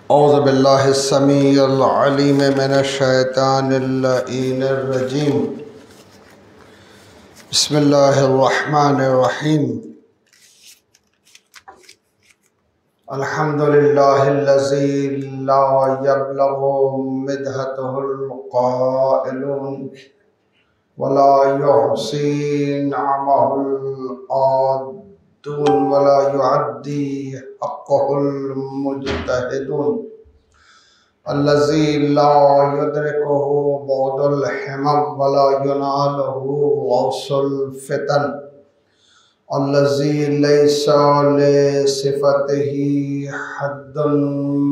औज़ु बिल्लाहि अस्समीइल अलीम मिनश शैतानिर रजीम। बिस्मिल्लाहिर रहमानिर रहीम। अल्हम्दुलिल्लाहिल्लज़ी ला यब्लगु मिदहतुहुल क़ाइलून वला युहसी नअमहुल आदून वला युअद्दी हक़्क़हुल मुज्तहिदून अल्लज़ी ला युदरिकुहु बौदुल हिमम वला युनालुहु गौसुल फितन अल्लज़ी लैसा लिसिफ़तिही हद्दुन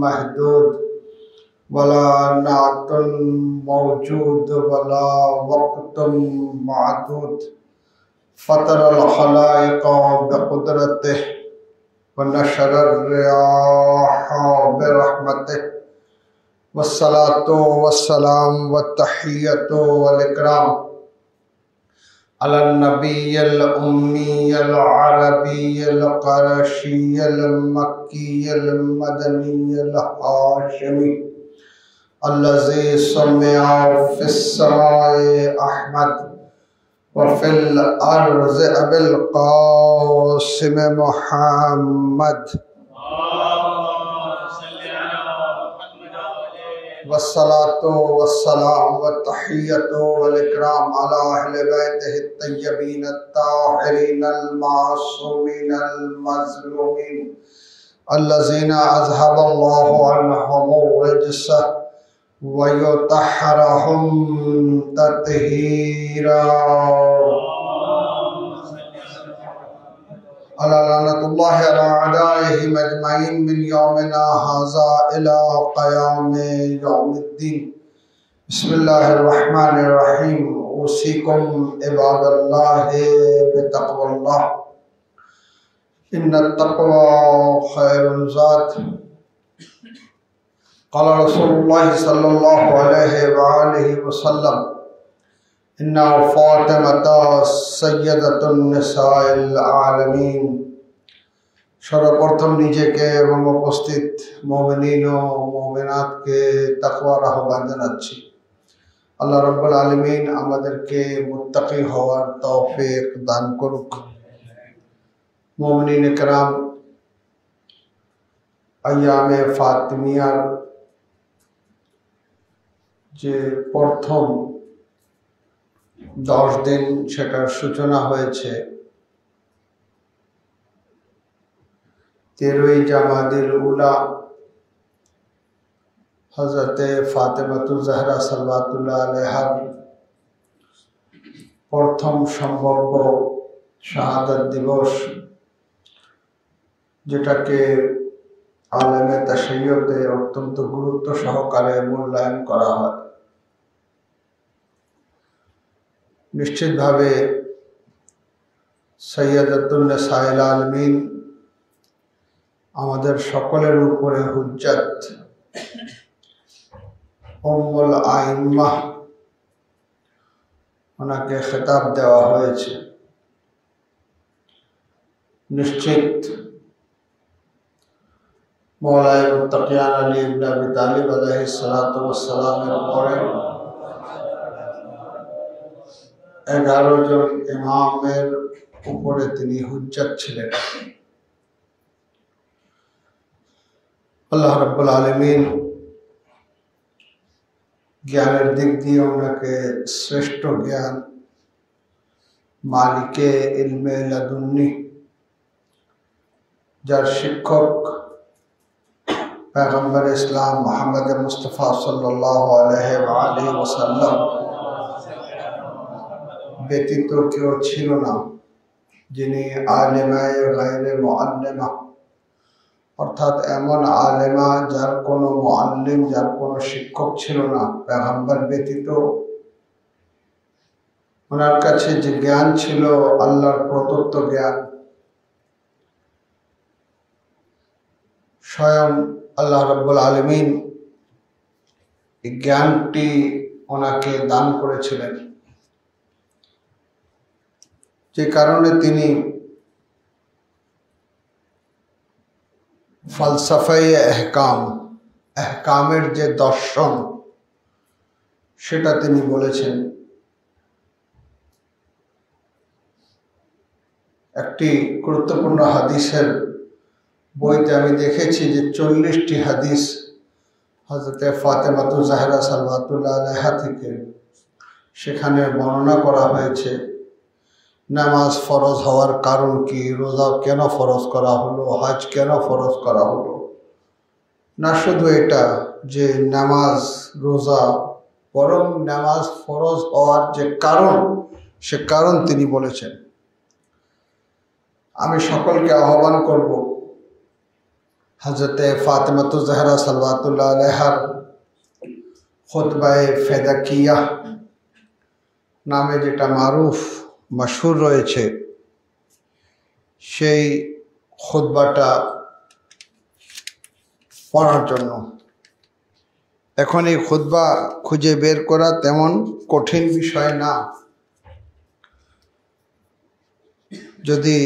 महदूद वला नातुन मौजूद वला वक़्तुन मअदूद फ़तरल खलाइक़ बिक़ुदरतिही व नशरर रियाह बिरहमतिही वस्सलातु वस्सलाम वत्तहिय्यतु वल इकराम अला नबिय्यिल उम्मिय्यिल अरबिय्यिल क़ुरैशिय्यिल मक्किय्यिल मदनिय्यिल हाशिमी अल्लज़ी सुम्मिया फ़िस्समाए अहमद व फ़िल अर्ज़ि अबिल क़ासिम मुहम्मद वस्सलातु वस्सलाम वत्तहिय्यतु वल इकराम अला अहले बैतिहि तय्यबीन अत्ताहिरीन अल मासूमीन अल मज़लूमीन अल्लज़ीना अज़हबल्लाहु अन्हुमुर रिज्स व युतहहिरुहुम तत्हीरा अला लानतुल्लाहि अला अदाइहिम अजमईन मिन यौमिना हाज़ा इला क़यामि यौमिद्दीन। बिस्मिल्लाहिर रहमानिर रहीम। उसीकुम इबादल्लाहि बितक़वल्लाह इन्नत तक़वा खैरुन ज़ाद। क़ाल रसूलुल्लाह सल्लल्लाहु अलैहि व आलिहि वसल्लम इन्ना फ़ातिमता सय्यदतुन निसाइल आलमीन। सर्वप्रथम নিজেকে এবং উপস্থিত মুমিনিন ও মুমিনাতকে তাকওয়ার আহ্বান জানাচ্ছি। আল্লাহ রাব্বুল আলামিন আমাদেরকে মুত্তাকি হওয়ার তৌফিক দান করুক। মুমিনিন کرام, আইয়ামে ফাতিমিয়ার যে প্রথম 10 দিন সেটার সূচনা হয়েছে 13ই জামাদিল উলা হযরতে ফাতেমাতুজ জাহরা সাল্লাল্লাহু আলাইহার প্রথম সম্ভাব্য শাহাদাত দিবস, যেটাকে আলেমে তাশাইয়ুতে অত্যন্ত গুরুত্ব সহকারে মূল্যায়ন করা হয়। নিশ্চিতভাবে সাইয়্যিদাতুন নিসাইল আলামিন আমাদের সকলের উপরে হুজ্জত, উম্মুল আইম্মাহ ওনাকে খেতাব দেওয়া হয়েছে। নিশ্চিত মওলায়ে মুত্তাকিয়ান আলী ইবনে আবি তালিব আলাইহিস সালাতু ওয়াস সালামের পরে 11 জন ইমামের উপরে তিনি হুজ্জত ছিলেন। আল্লাহ রাব্বুল আলামিন জ্ঞানের দিক দিয়ে ওনাকে শ্রেষ্ঠ জ্ঞান, মালিকে ইলমে লাদুন্নি, যার শিক্ষক पैगम्बर इस्लाम मोहम्मद मुस्तफ़ा सल्लल्लाहु अलैहि वसल्लम ব্যতীত কেউ ছিল না, যিনি আলেমায়ে গায়রে মুআল্লিমা, অর্থাৎ এমন আলেমা যার কোনো মুআল্লিম, যার কোনো শিক্ষক ছিল না। पैगम्बर ব্যতীত ওনার কাছে যে জ্ঞান ছিল আল্লাহর প্রদত্ত জ্ঞান, স্বয়ং আল্লাহ রাব্বুল আলামিন এই জ্ঞানটি ওনাকে দান করেছিলেন, যে কারণে তিনি ফালসাফায়ে এহকাম আহকামের যে দর্শন সেটা তিনি বলেছেন। একটি গুরুত্বপূর্ণ হাদিসের বইতে আমি দেখেছি যে 40টি হাদিস হযরতে ফাতেমাতু জাহরা সালাওয়াতুল্লাহ আলাইহা থেকে সেখানে বর্ণনা করা হয়েছে নামাজ ফরজ হওয়ার কারণ কি, রোজা কেন ফরজ করা হলো, হজ কেন ফরজ করা হলো। না শুধু এটা যে নামাজ রোজা, বরং নামাজ ফরজ হওয়ার যে কারণ সে কারণ তিনি বলেছেন। আমি সকলকে আহ্বান করব হযরতে ফাতেমাতু জাহরা সালাওয়াতুল্লাহ আলাইহার খুতবায়ে ফেদাকিয়া নামে যেটা মারুফ মশহুর রয়েছে সেই খুতবাটা পড়ার জন্য। এখন এই খুতবা খুঁজে বের করা তেমন কঠিন বিষয় না। যদি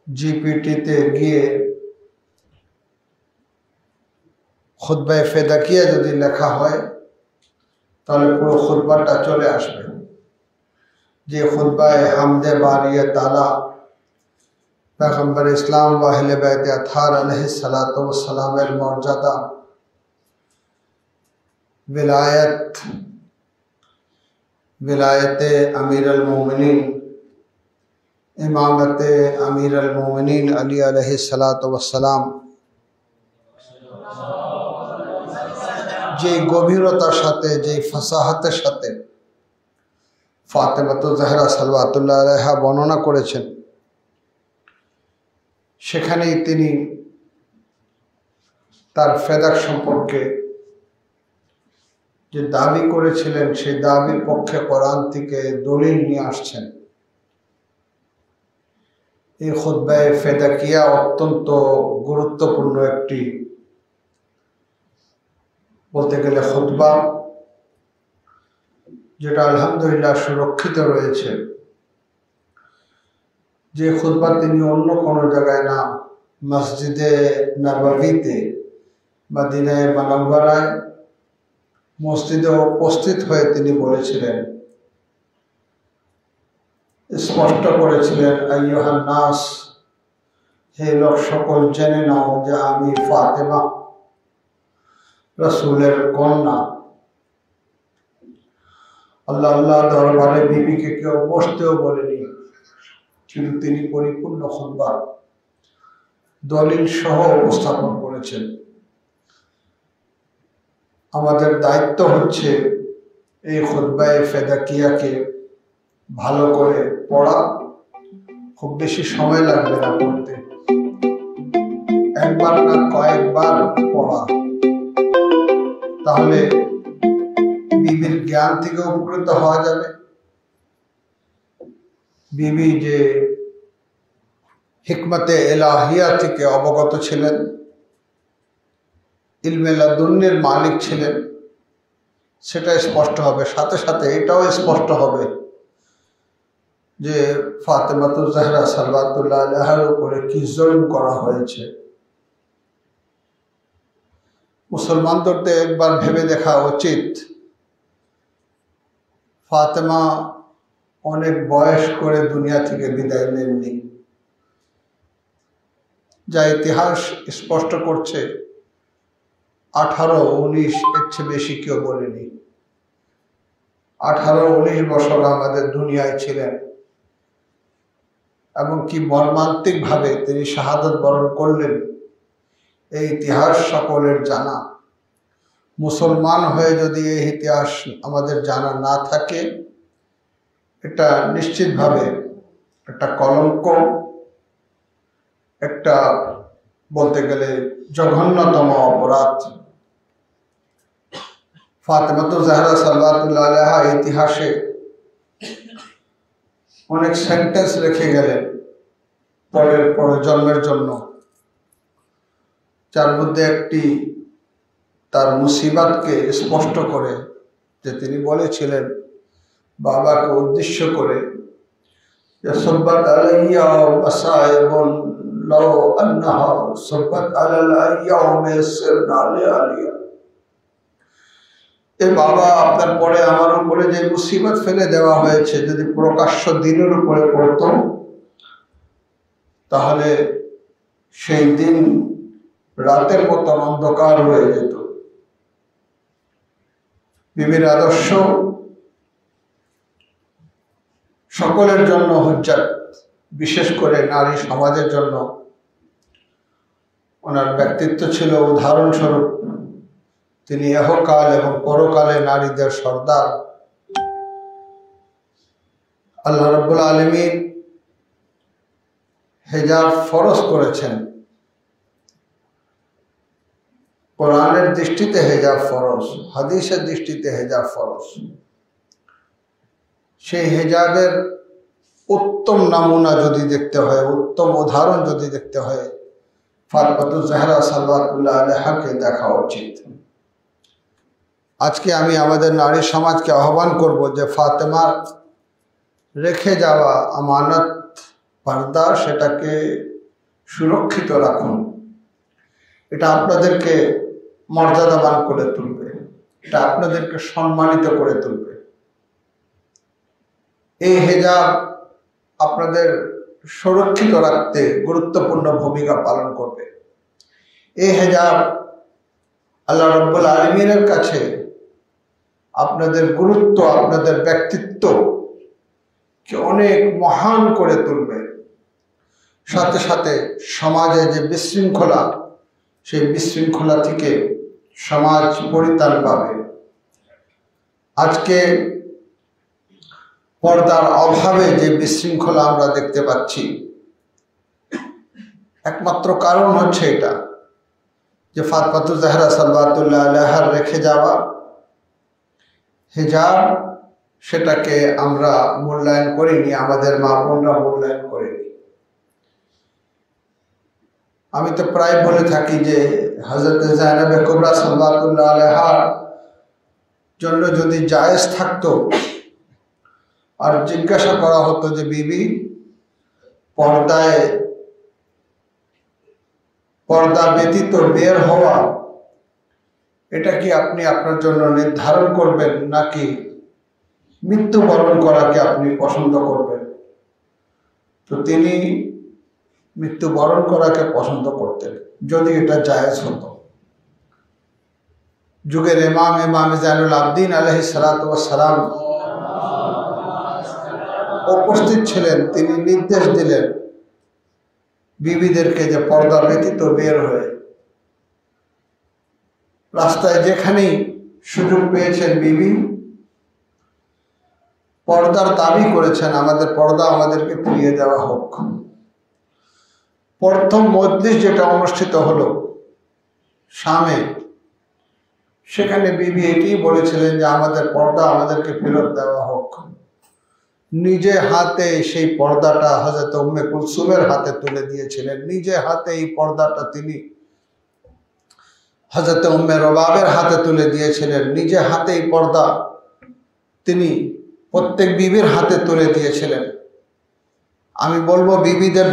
জিপিটিতে গিয়ে খুতবায়ে ফেদাকিয়া যদি লেখা হয় তাহলে পুরো খুতবাটা চলে আসবে। যে খুতবায়ে হামদে বারিয়ে তালা पैगम्बर इस्लाम व अहले बैत अत्हार अलैहिस्सलातु वस्सलामेर मर्यादा, विलायते अमीरुल मोमिनीन, इमामते अमीरुल मोमिनीन अली अलैहिस्सलातु वस्सलाम যে গভীরতার সাথে, যে ফাসাহাতের সাথে ফাতেমাতু জাহরা সালাওয়াতুল্লাহ আলাইহা বর্ণনা করেছেন, সেখানেই তিনি তার ফেদাক সম্পর্কে যে দাবি করেছিলেন সেই দাবির পক্ষে কোরআন থেকে দলিল নিয়ে আসছেন। এই খুতবায়ে ফেদাকিয়া অত্যন্ত গুরুত্বপূর্ণ একটি বলতে গেলে খুতবা, যেটা আলহামদুলিল্লাহ সুরক্ষিত রয়েছে। যে খুতবা তিনি অন্য কোনো জায়গায় না, মসজিদে নববীতে মদিনায়ে মুনাওয়ারায় মসজিদে উপস্থিত হয়ে তিনি বলেছিলেন, স্পষ্ট করেছিলেন, আইয়ুহান নাস, হে লোক সকল জেনে নাও যে আমি ফাতেমা রাসূলের কন্যা। আল্লাহ দরবারে বিবিকে কেউ বসতেও বলেনি, কিন্তু তিনি পরিপূর্ণ খুতবা দলিল সহ উপস্থাপন করেছেন। আমাদের দায়িত্ব হচ্ছে এই খুতবায়ে ফেদাকিয়াকে ভালো করে পড়া। খুব বেশি সময় লাগবে না পড়তে, একবার না কয়েকবার পড়া। তাহলে বিবির জ্ঞান থেকে উপকৃত হওয়া যাবে। বিবি যে হিকমতে এলাহিয়া থেকে অবগত ছিলেন, ইলমে লাদুন্নির মালিক ছিলেন, সেটা স্পষ্ট হবে। সাথে সাথে এটাও স্পষ্ট হবে যে ফাতেমাতু জাহরা সালাওয়াতুল্লাহ আলাইহার উপরে কি জুলম করা হয়েছে। মুসলমানদের একবার ভেবে দেখা উচিত, ফাতেমা অনেক বয়স করে দুনিয়া থেকে বিদায় নেননি, যা ইতিহাস স্পষ্ট করছে 18-19 এর চেয়ে বেশি কেউ বলেনি। 18-19 বছর আমাদের দুনিয়ায় ছিলেন এবং কি মর্মান্তিক ভাবে তিনি শাহাদাত বরণ করলেন, এই ইতিহাস সকলের জানা। মুসলমান হয়ে যদি এই ইতিহাস আমাদের জানা না থাকে, এটা নিশ্চিতভাবে একটা কলঙ্ক, একটা বলতে গেলে জঘন্যতম অপরাধ। ফাতেমাতু জাহরা সালাওয়াতুল্লাহ আলাইহা ইতিহাসে অনেক সেন্টেন্স রেখে গেলেন পরের জন্মের জন্য, যার মধ্যে একটি তার মুসিবতকে স্পষ্ট করে, যে তিনি বলেছিলেন বাবাকে উদ্দেশ্য করে, সব্বাত আলাইয়া মাসাইবুন লাউ আন্নাহা সাবাত আলাল আইয়ামে সিরনা লিআলিয়া। এ বাবা, আপনার পরে আমার উপরে যে মুসিবত ফেলে দেওয়া হয়েছে যদি প্রকাশ্য দিনের উপরে পড়তো তাহলে সেই দিন রাতের মতন অন্ধকার হয়ে যেত। বিবির আদর্শ সকলের জন্য হুজ্জত, বিশেষ করে নারী সমাজের জন্য। ওনার ব্যক্তিত্ব ছিল উদাহরণস্বরূপ। তিনি ইহকাল এবং পরকালে নারীদের সর্দার। আল্লাহ রাব্বুল আলামিন হিজাব ফরজ করেছেন। কোরআনের দৃষ্টিতে হিজাব ফরজ, হাদিসের দৃষ্টিতে হিজাব ফরজ। সেই হিজাবের উত্তম নমুনা যদি দেখতে হয়, উত্তম উদাহরণ যদি দেখতে হয়, ফাতেমা জাহরা সাল্লাল্লাহু আলাইহাকে দেখা উচিত। আজকে আমি আমাদের নারী সমাজকে আহ্বান করব যে ফাতেমার রেখে যাওয়া আমানত পর্দা, সেটাকে সুরক্ষিত রাখুন। এটা আপনাদেরকে মর্যাদাবান করে তুলবে, এটা আপনাদেরকে সম্মানিত করে তুলবে। এই হিজাব আপনাদের সুরক্ষিত রাখতে গুরুত্বপূর্ণ ভূমিকা পালন করবে। এই হিজাব আল্লাহ রাব্বুল আলামিনের কাছে আপনাদের গুরুত্ব, আপনাদের ব্যক্তিত্বকে অনেক মহান করে তুলবে। সাথে সাথে সমাজে যে বিশৃঙ্খলা, সেই বিশৃঙ্খলা থেকে সমাজ পরিত্রাণ পাবে। আজকে পর্দার অভাবে যে বিশৃঙ্খলা আমরা দেখতে পাচ্ছি, একমাত্র কারণ হচ্ছে এটা যে ফাতেমা জাহরা সাল্লাল্লাহু আলাইহার রেখে যাওয়া হিজাব, সেটাকে আমরা মূল্যায়ন করিনি, আমাদের মা বোনরা মূল্যায়ন করেনি। আমি তো প্রায় বলে থাকি যে হযরত যায়েনবে কুবরা সাল্লাল্লাহু আলাইহার জন্য যদি জায়েজ থাকতো আর জিজ্ঞাসা করা হতো যে বিবি, পর্দা ব্যতীত বের হওয়া এটা কি আপনি আপনার জন্য নির্ধারণ করবেন নাকি মৃত্যুবরণ করাকে আপনি পছন্দ করবেন? তো তিনি মৃত্যুবরণ করাকে পছন্দ করতেন যদি এটা জায়েজ হতো। যুগের ইমাম জাইনুল আবদিন আলাইহিস সালাতু ওয়াস সালাম উপস্থিত ছিলেন। তিনি নির্দেশ দিলেন বিবিদেরকে যে পর্দা ব্যতীত বের হয়ে রাস্তায় যেখানেই সুযোগ পেয়েছেন বিবি পর্দার দাবি করেছেন, আমাদের পর্দা আমাদেরকে ফিরিয়ে দেওয়া হোক। প্রথম মজলিস যেটা অনুষ্ঠিত হলো শামে, সেখানে বিবি এটি বলেছিলেন যে আমাদের পর্দা আমাদেরকে ফেরত দেওয়া হোক। নিজে হাতে সেই পর্দাটা হযরত উম্মে কুলসুমের হাতে তুলে দিয়েছিলেন। নিজে হাতে এই পর্দাটা তিনি হযরত উম্মে রবাবের হাতে তুলে দিয়েছিলেন। নিজে হাতে এই পর্দা তিনি প্রত্যেক বিবির হাতে তুলে দিয়েছিলেন। আমি বলবো বিবিদের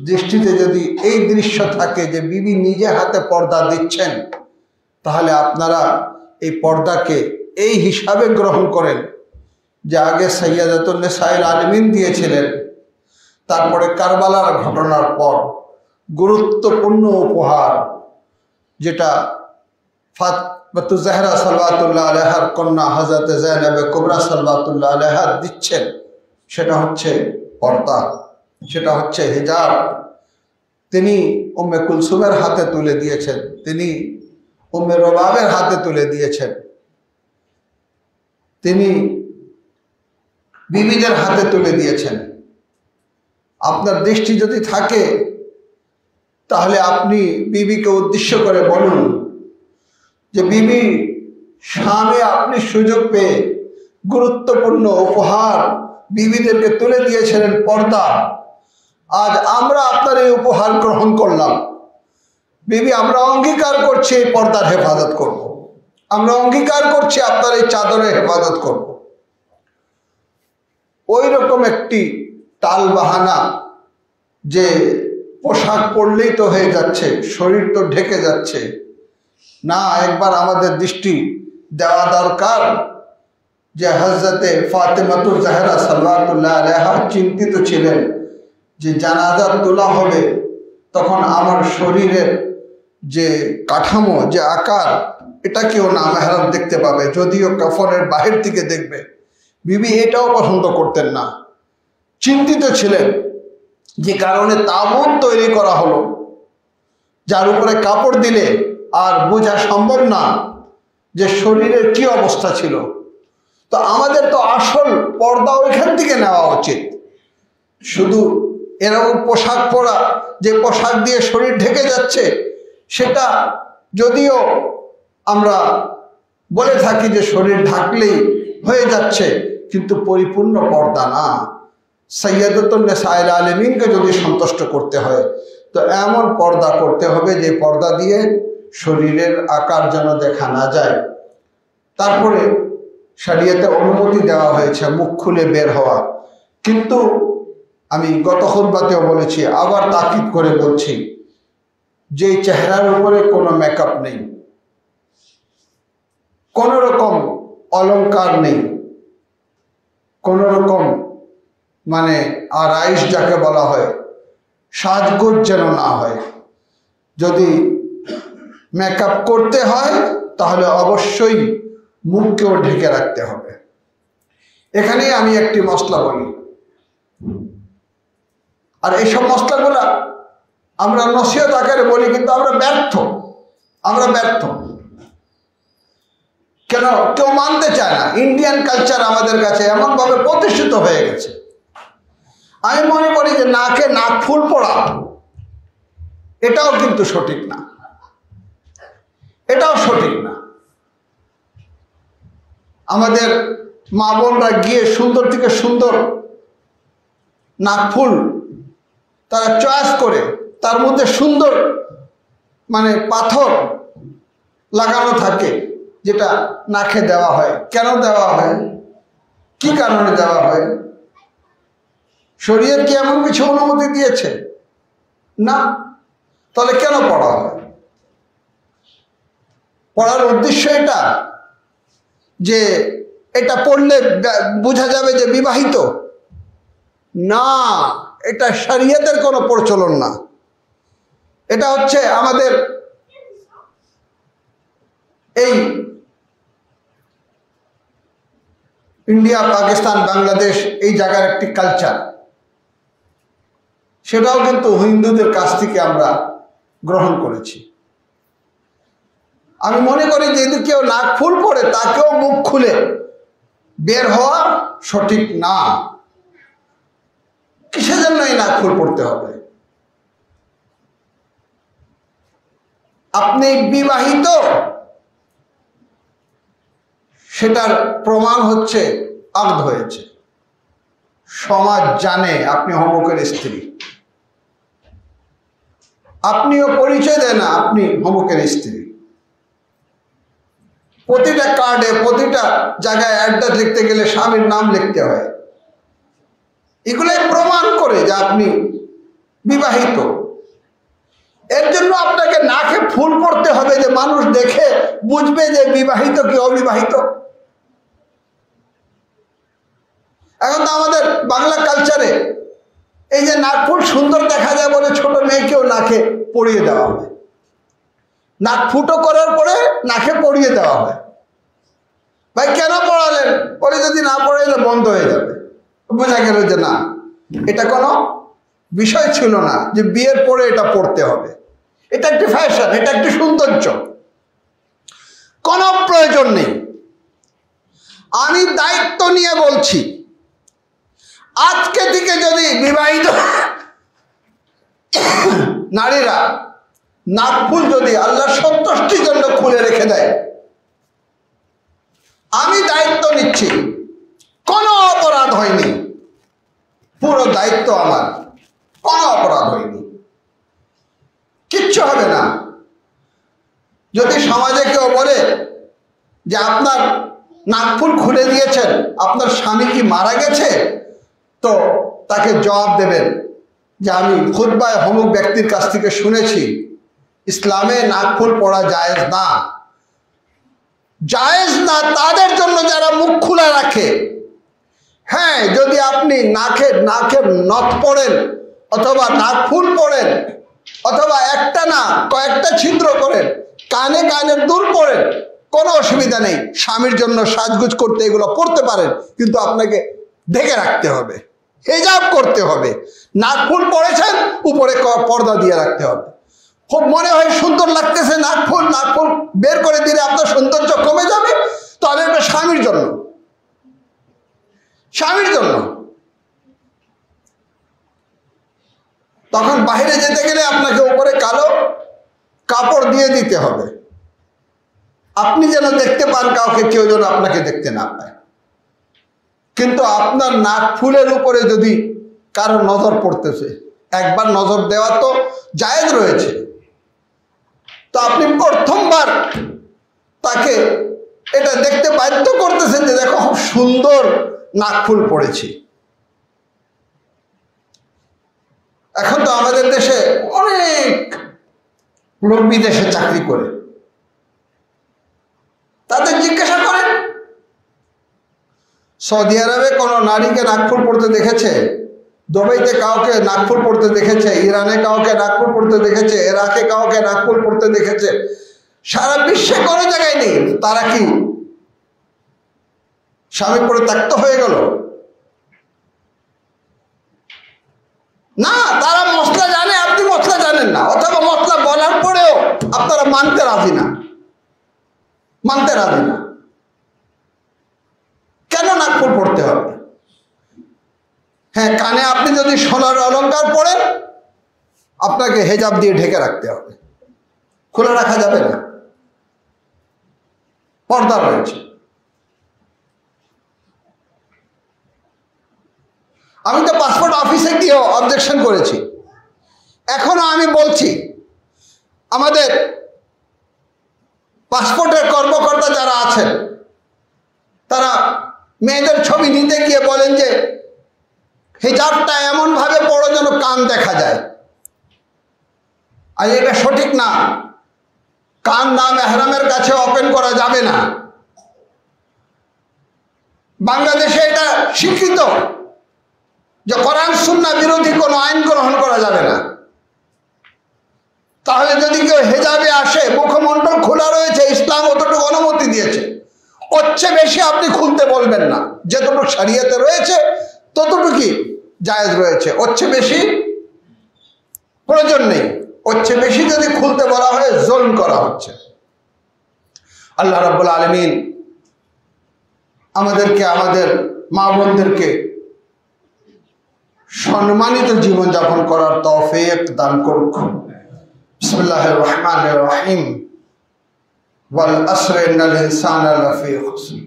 দৃষ্টিতে যদি এই দৃশ্য থাকে যে বিবি নিজে হাতে পর্দা দিচ্ছেন, তাহলে আপনারা এই পর্দাকে এই হিসাবে গ্রহণ করেন যে আগে সাইয়্যিদাতুন নিসাইল আলামিন দিয়েছিলেন, তারপরে কারবালার ঘটনার পর গুরুত্বপূর্ণ উপহার যেটা ফাতেমা জাহরা সাল্লাল্লাহু আলাইহার কন্যা হযরত যায়েনবে কুবরা সাল্লাল্লাহু আলাইহা দিচ্ছেন, সেটা হচ্ছে পর্দা, সেটা হচ্ছে হিজাব। তিনি উম্মে কুলসুমের হাতে তুলে দিয়েছেন, তিনি উম্মে রবাবের হাতে তুলে দিয়েছেন, তিনি বিবিদের হাতে তুলে দিয়েছেন। আপনার দৃষ্টি যদি থাকে তাহলে আপনি বিবিকে উদ্দেশ্য করে বলুন যে বিবি, সামনে আপনি সুযোগ পেয়ে গুরুত্বপূর্ণ উপহার বিবিদেরকে তুলে দিয়েছিলেন পর্দা, আজ আমরা আপনার এই উপহার গ্রহণ করলাম। বিবি, আমরা অঙ্গীকার করছি এই পর্দার হেফাজত করব, আমরা অঙ্গীকার করছি আপনার এই চাদরের হেফাজত করব। ওই রকম একটি টাল বাহানা যে পোশাক পরলেই তো হয়ে যাচ্ছে, শরীর তো ঢেকে যাচ্ছে না। একবার আমাদের দৃষ্টি দেওয়া দরকার যে হযরতে ফাতেমাতুজ জাহরা সাল্লাল্লাহু আলাইহা চিন্তিত ছিলেন যে জানাজা তোলা হবে, তখন আমার শরীরের যে কাঠামো, যে আকার, এটা কেউ না মেহরাব দেখতে পাবে, যদিও কাফনের বাহির থেকে দেখবে। বিবি এটাও পছন্দ করতেন না, চিন্তিত ছিলেন, যে কারণে তাবুত তৈরি করা হলো, যার উপরে কাপড় দিলে আর বোঝা সম্ভব না যে শরীরের কি অবস্থা ছিল। তো আমাদের তো আসল পর্দা ওইখান থেকে নেওয়া উচিত। শুধু এরকম পোশাক পরা, যে পোশাক দিয়ে শরীর ঢেকে যাচ্ছে, সেটা যদিও আমরা বলে থাকি যে শরীর ঢাকলেই হয়ে যাচ্ছে, কিন্তু পরিপূর্ণ পর্দা না। সাইয়্যিদাতুন নিসাইল আলামিনকে যদি সন্তুষ্ট করতে হয়, তো এমন পর্দা করতে হবে যে পর্দা দিয়ে শরীরের আকার যেন দেখা না যায়। তারপরে শরীয়তে অনুমতি দেওয়া হয়েছে মুখ খুলে বের হওয়া, কিন্তু আমি গত খুতবাতেও বলেছি, আবার তাকিদ করে বলছি, যে চেহারার উপরে কোনো মেকআপ নেই, কোনো রকম অলংকার নেই, কোনো রকম মানে আরাইশ যাকে বলা হয়, সাজগোজ যেন না হয়। যদি মেকআপ করতে হয় তাহলে অবশ্যই মুখকেও ঢেকে রাখতে হবে। এখানেই আমি একটি মশলা বলি, আর এইসব মশলাগুলা আমরা নসিহত আকারে বলি, কিন্তু আমরা ব্যর্থ। কেন? কেউ মানতে চায় না। ইন্ডিয়ান কালচার আমাদের কাছে এমনভাবে প্রতিষ্ঠিত হয়ে গেছে। আমি মনে করি যে নাকে নাক ফুল পড়া এটাও কিন্তু সঠিক না, এটাও সঠিক না। আমাদের মা বোনরা গিয়ে সুন্দর থেকে সুন্দর নাক ফুল তারা চয়েস করে, তার মধ্যে সুন্দর মানে পাথর লাগানো থাকে, যেটা নাকে দেওয়া হয়। কেন দেওয়া হয়? কি কারণে দেওয়া হয়? শরীয়ত কি এমন কিছু অনুমতি দিয়েছে? না। তাহলে কেন পড়া হয়? পড়ার উদ্দেশ্য এটা যে এটা পড়লে বোঝা যাবে যে বিবাহিত না, এটা শরীয়তের কোনো প্রচলন না। এটা হচ্ছে আমাদের এই ইন্ডিয়া, পাকিস্তান, বাংলাদেশ এই জায়গার একটি কালচার। সেটাও কিন্তু হিন্দুদের কাছ থেকে আমরা গ্রহণ করেছি। আমি মনে করি যে যদি কেউ নাক ফুল পড়ে, তাকেও মুখ খুলে বের হওয়া সঠিক না। কিসের জন্য এই নাক ফুল পড়তে হবে? আপনি বিবাহিত, সেটার প্রমাণ হচ্ছে আকদ হয়েছে, সমাজ জানে আপনি অমুকের স্ত্রী, আপনিও পরিচয় দেন না আপনি অমুকের স্ত্রী। প্রতিটা কার্ডে, প্রতিটা জায়গায় অ্যাড্রেস লিখতে গেলে স্বামীর নাম লিখতে হয়। এগুলাই প্রমাণ করে যে আপনি বিবাহিত। এর জন্য আপনাকে নাকে ফুল পড়তে হবে যে মানুষ দেখে বুঝবে যে বিবাহিত কি অবিবাহিত। এখন তো আমাদের বাংলা কালচারে এই যে নাক ফুল সুন্দর দেখা যায় বলে ছোট মেয়েকেও নাকে পরিয়ে দেওয়া হয়, নাক ফুটো করার পরে নাকে পরিয়ে দেওয়া হয়। ভাই কেন পড়ালেন? পরে যদি না পড়াইলে বন্ধ হয়ে যাবে। বোঝা গেল যে না, এটা কোনো বিষয় ছিল না যে বিয়ের পরে এটা পড়তে হবে। এটা একটি ফ্যাশন, এটা একটি সৌন্দর্য, কোনো প্রয়োজন নেই। আমি দায়িত্ব নিয়ে বলছি, আজকে থেকে যদি বিবাহিত নারীরা নাকফুল যদি আল্লাহর সন্তুষ্টির জন্য খুলে রেখে দেয়, আমি দায়িত্ব নিচ্ছি, কোনো অপরাধ হয়নি, পুরো দায়িত্ব আমার, কোনো অপরাধ হয়নি, কিচ্ছু হবে না। যদি সমাজে কেউ বলে যে আপনার নাকফুল খুলে দিয়েছেন, আপনার স্বামী কি মারা গেছে, তো তাকে জবাব দেবেন যে আমি খুতবায় অমুক ব্যক্তির কাছ থেকে শুনেছি ইসলামে নাকফুল পড়া জায়েজ না। জায়েজ না তাদের জন্য যারা মুখ খোলা রাখে। হ্যাঁ, যদি আপনি নাকের নথ পড়েন অথবা নাকফুল পড়েন অথবা একটা না কয়েকটা ছিদ্র করেন, কানের দুল পড়েন, কোনো অসুবিধা নেই। স্বামীর জন্য সাজগুজ করতে এগুলো পড়তে পারেন, কিন্তু আপনাকে ঢেকে রাখতে হবে, হিজাব করতে হবে। নাকফুল পড়েছেন, উপরে পর্দা দিয়ে রাখতে হবে। খুব মনে হয় সুন্দর লাগতেছে নাকফুল বের করে দিলে আপনার সৌন্দর্য কমে যাবে, তাহলে এটা স্বামীর জন্য। তখন বাইরে যেতে গেলে আপনাকে উপরে কালো কাপড় দিয়ে দিতে হবে, আপনি যেন দেখতে পান কাউকে, কেউ যেন আপনাকে দেখতে না পায়। কিন্তু আপনার নাকফুলের উপরে যদি কারো নজর পড়তেছে, একবার নজর দেওয়া তো জায়েজ রয়েছে, তো আপনি প্রথমবার তাকে এটা দেখতে বাধ্য করতেছেন যে দেখো খুব সুন্দর নাকফুল পড়েছি। এখন তো আমাদের দেশে অনেক লোক বিদেশে চাকরি করে, তাদের জিজ্ঞাসা করেন সৌদি আরবে কোনো নারীকে নাকফুল পড়তে দেখেছে? দুবাইতে কাউকে নাকফুল পড়তে দেখেছে? ইরানে কাউকে নাকফুল পড়তে দেখেছে? ইরাকে কাউকে নাকফুল পড়তে দেখেছে? সারা বিশ্বে কোনো জায়গায় নেই। তারা কি স্বামী পরিত্যক্ত হয়ে গেল? না, তারা মশলা জানে, আপনি মশলা জানেন না, অথবা মশলা বলার পরেও আপনারা মানতে রাজি না। কেন নাকফুল পড়তে হবে? হ্যাঁ, কানে আপনি যদি সোনার অলংকার পড়েন, আপনাকে হেজাব দিয়ে ঢেকে রাখতে হবে, খোলা রাখা যাবে না, পর্দা রয়েছে। আমি তো পাসপোর্ট অফিসে গিয়েও অবজেকশন করেছি। এখনো আমি বলছি, আমাদের পাসপোর্টের কর্মকর্তা যারা আছেন, তারা মেয়েদের ছবি নিতে গিয়ে বলেন যে হিজাবটা এমনভাবে পড়ো যেন কান দেখা যায়। আর এটা সঠিক না, কান না মেহরামের কাছে ওপেন করা যাবে না। বাংলাদেশে এটা স্বীকৃত যে কোরআন সুন্নাহ বিরোধী কোনো আইন গ্রহণ করা যাবে না। তাহলে যদি কেউ হেজাবে আসে, মুখমণ্ডল খোলা রয়েছে, ইসলাম অতটুকু অনুমতি দিয়েছে, ওর চেয়ে বেশি আপনি খুলতে বলবেন না। যতটুকু শরিয়তে রয়েছে ততটুকুই জায়েজ রয়েছে, ওর চেয়ে বেশি প্রয়োজন নেই। ওর চেয়ে বেশি যদি খুলতে বলা হয়, জুলম করা হচ্ছে। আল্লাহ রাব্বুল আলামিন আমাদেরকে, আমাদের মা বোনদেরকে সম্মানিত জীবন যাপন করার তৌফিক দান করুক। বিসমিল্লাহির রহমানির রহিম। ওয়াল আসরি ইন্নাল ইনসানা লাফি খুসর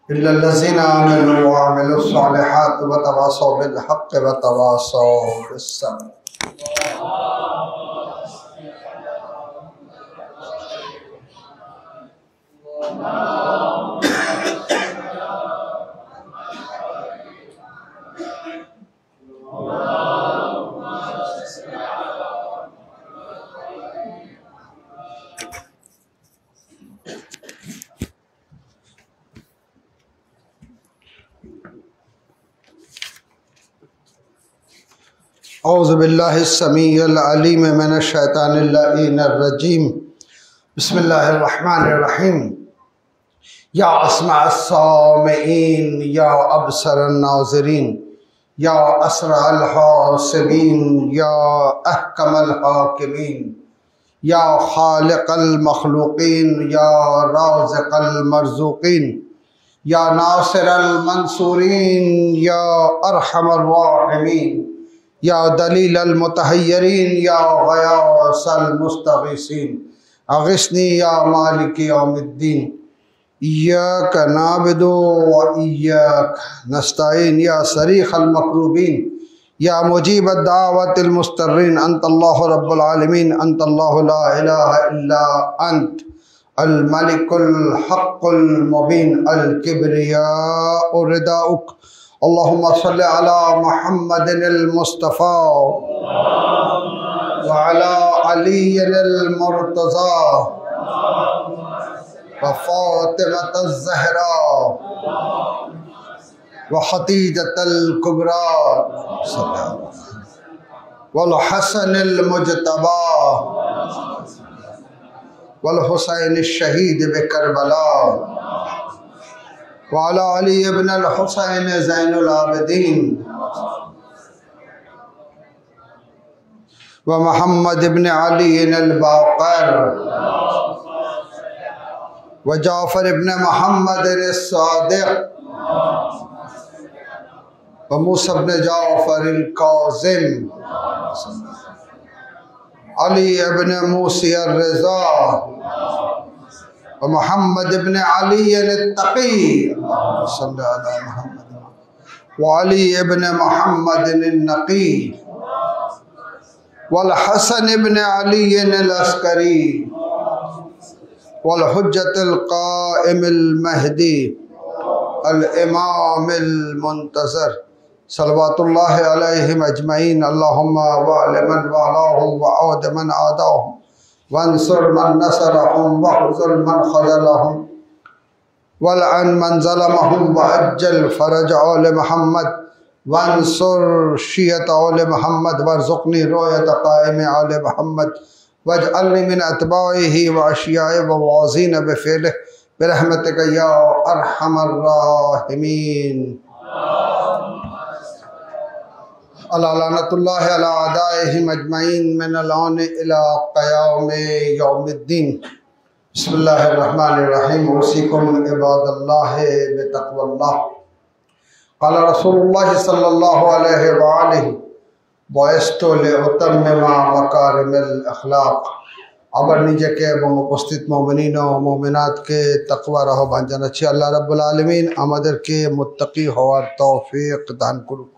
ইল্লা আল্লাযিনা আমানু ওয়া আমিলুস সালিহাতি ওয়া তাওয়াসাউ বিল হাক্কি ওয়া তাওয়াসাউ বিস সাবর। أعوذ بالله السميع العليم من الشيطان اللعين الرجيم. بسم الله الرحمن الرحيم. يا أسمع السامعين، يا أبصر الناظرين، يا أسرع الحاسبين، يا أحكم الحاكمين، يا خالق المخلوقين، يا رازق المرزوقين، يا ناصر المنصورين، يا أرحم الراحمين، يا دليل المتحيرين، يا غياث المستغيثين، أغثني يا مالك يوم الدين. إياك نعبد وإياك نستعين، يا صريخ المكروبين، يا مجيب الدعوة المضطرين. أنت الله رب العالمين، أنت الله لا إله إلا أنت الملك الحق المبين. الكبرياء رداؤك اللهم صل على محمد المصطفى وعلى علي المرتضى وفاطمة الزهراء وخديجة الكبرى والحسن المجتبى والحسين الشهيد بكربلاء وعلى علي بن الحسين زين العابدين ومحمد بن علي الباقر وجعفر بن محمد الصادق وموسى بن جعفر الكاظم علي بن موسى الرضا ومحمد بن علي التقي صلى على محمد وعلي بن محمد النقي والحسن بن علي العسكري والحجة القائم المهدي الإمام المنتظر صلوات الله عليهم أجمعين اللهم وعل من والاهم وعود من عاداهم وانصر من نصرهم واخذل من خذلهم والعن من ظلمهم وأجل فرج آل محمد وانصر شيعة آل محمد وارزقني رؤية قائم آل محمد واجعلني من أتباعه وأشياعه ووازين بفعله برحمتك يا أرحم الراحمين لعنتullah على أعدائهم أجمعين من الآن إلى قيام يوم الدين بسم الله الرحمن الرحيم أوصيكم عباد الله بتقوى الله قال رسول الله صلى الله عليه وآله بعثت لأتمم مكارم الأخلاق আবার নিজেকে এবং উপস্থিত মুমিনিন ও মুমিনাতকে তাকওয়ার আহ্বান জানাচ্ছি আল্লাহ রাব্বুল আলামিন আমাদেরকে মুত্তাকি হওয়ার তৌফিক দান করুন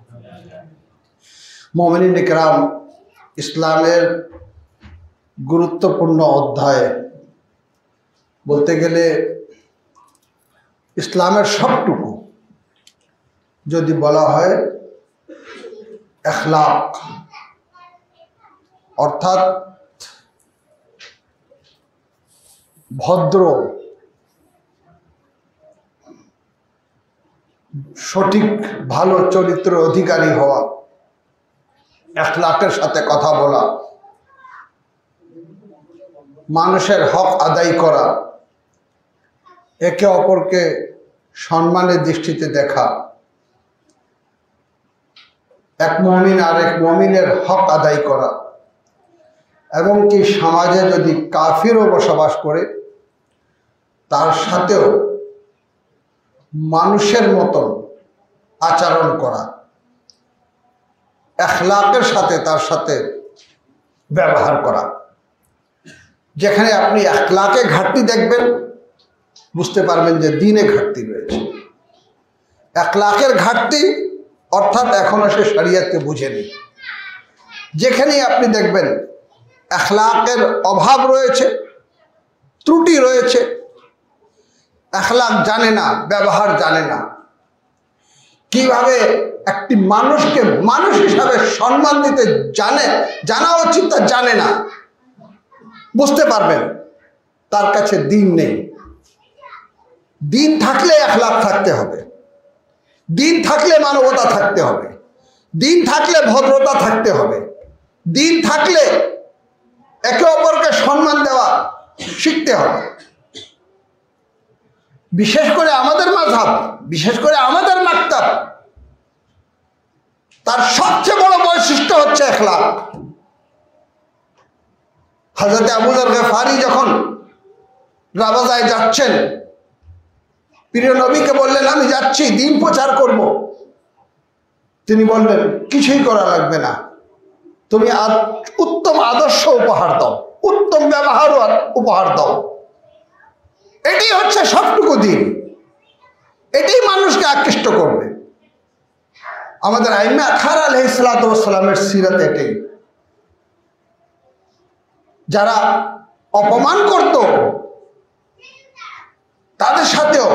মুমিনিন ইকরাম ইসলামের গুরুত্বপূর্ণ অধ্যায় বলতে গেলে ইসলামের সবটুকু যদি বলা হয় اخلاق অর্থাৎ ভদ্র সঠিক ভালো চরিত্র অধিকারী হওয়া اخلاقের সাথে কথা বলা মানুষের হক আদায় করা একে অপরকে সম্মানের দৃষ্টিতে দেখা এক মুমিন আর এক মুমিনের হক আদায় করা এবং কি সমাজে যদি কাফিরও বসবাস করে তার সাথেও মানুষের মতন আচরণ করা اخلاقের সাথে তার সাথে ব্যবহার করা যেখানে আপনি اخلاقে ঘাটতি দেখবেন বুঝতে পারবেন যে দ্বীনে ঘাটতি রয়েছে اخلاقের ঘাটতি অর্থাৎ এখনো সে শরীয়তকে বুঝেনি যেখানে আপনি দেখবেন اخلاقের অভাব রয়েছে ত্রুটি রয়েছে اخلاق জানে না ব্যবহার জানে না কিভাবে একটি মানুষকে মানুষ হিসাবে সম্মান দিতে জানা উচিত তা জানে না বুঝতে পারবেন তার কাছে দ্বীন নেই দ্বীন থাকলে اخلاق থাকতে হবে দ্বীন থাকলে মানবতা থাকতে হবে দ্বীন থাকলে ভদ্রতা থাকতে হবে দ্বীন থাকলে একে অপরকে সম্মান দেওয়া শিখতে হবে বিশেষ করে আমাদের মাযহাব বিশেষ করে আমাদের মাকতাব তার সবচেয়ে বড় বৈশিষ্ট্য হচ্ছে اخلاق হযরত আবু যর গফারি যখন রাবাজায় যাচ্ছেন প্রিয় নবীকে বললেন আমি যাচ্ছি দ্বীন প্রচার করব তিনি বললেন কিছুই করা লাগবে না তুমি উত্তম আদর্শ উপহার দাও উত্তম ব্যবহার উপহার দাও এটি হচ্ছে সবটুকু দ্বীন এটি মানুষকে আকৃষ্ট করবে আমাদের আইম্মে আখার আলাইহিস সালাতু ওয়াস সালামের সিরাত এটাই যারা অপমান করত তাদের সাথেও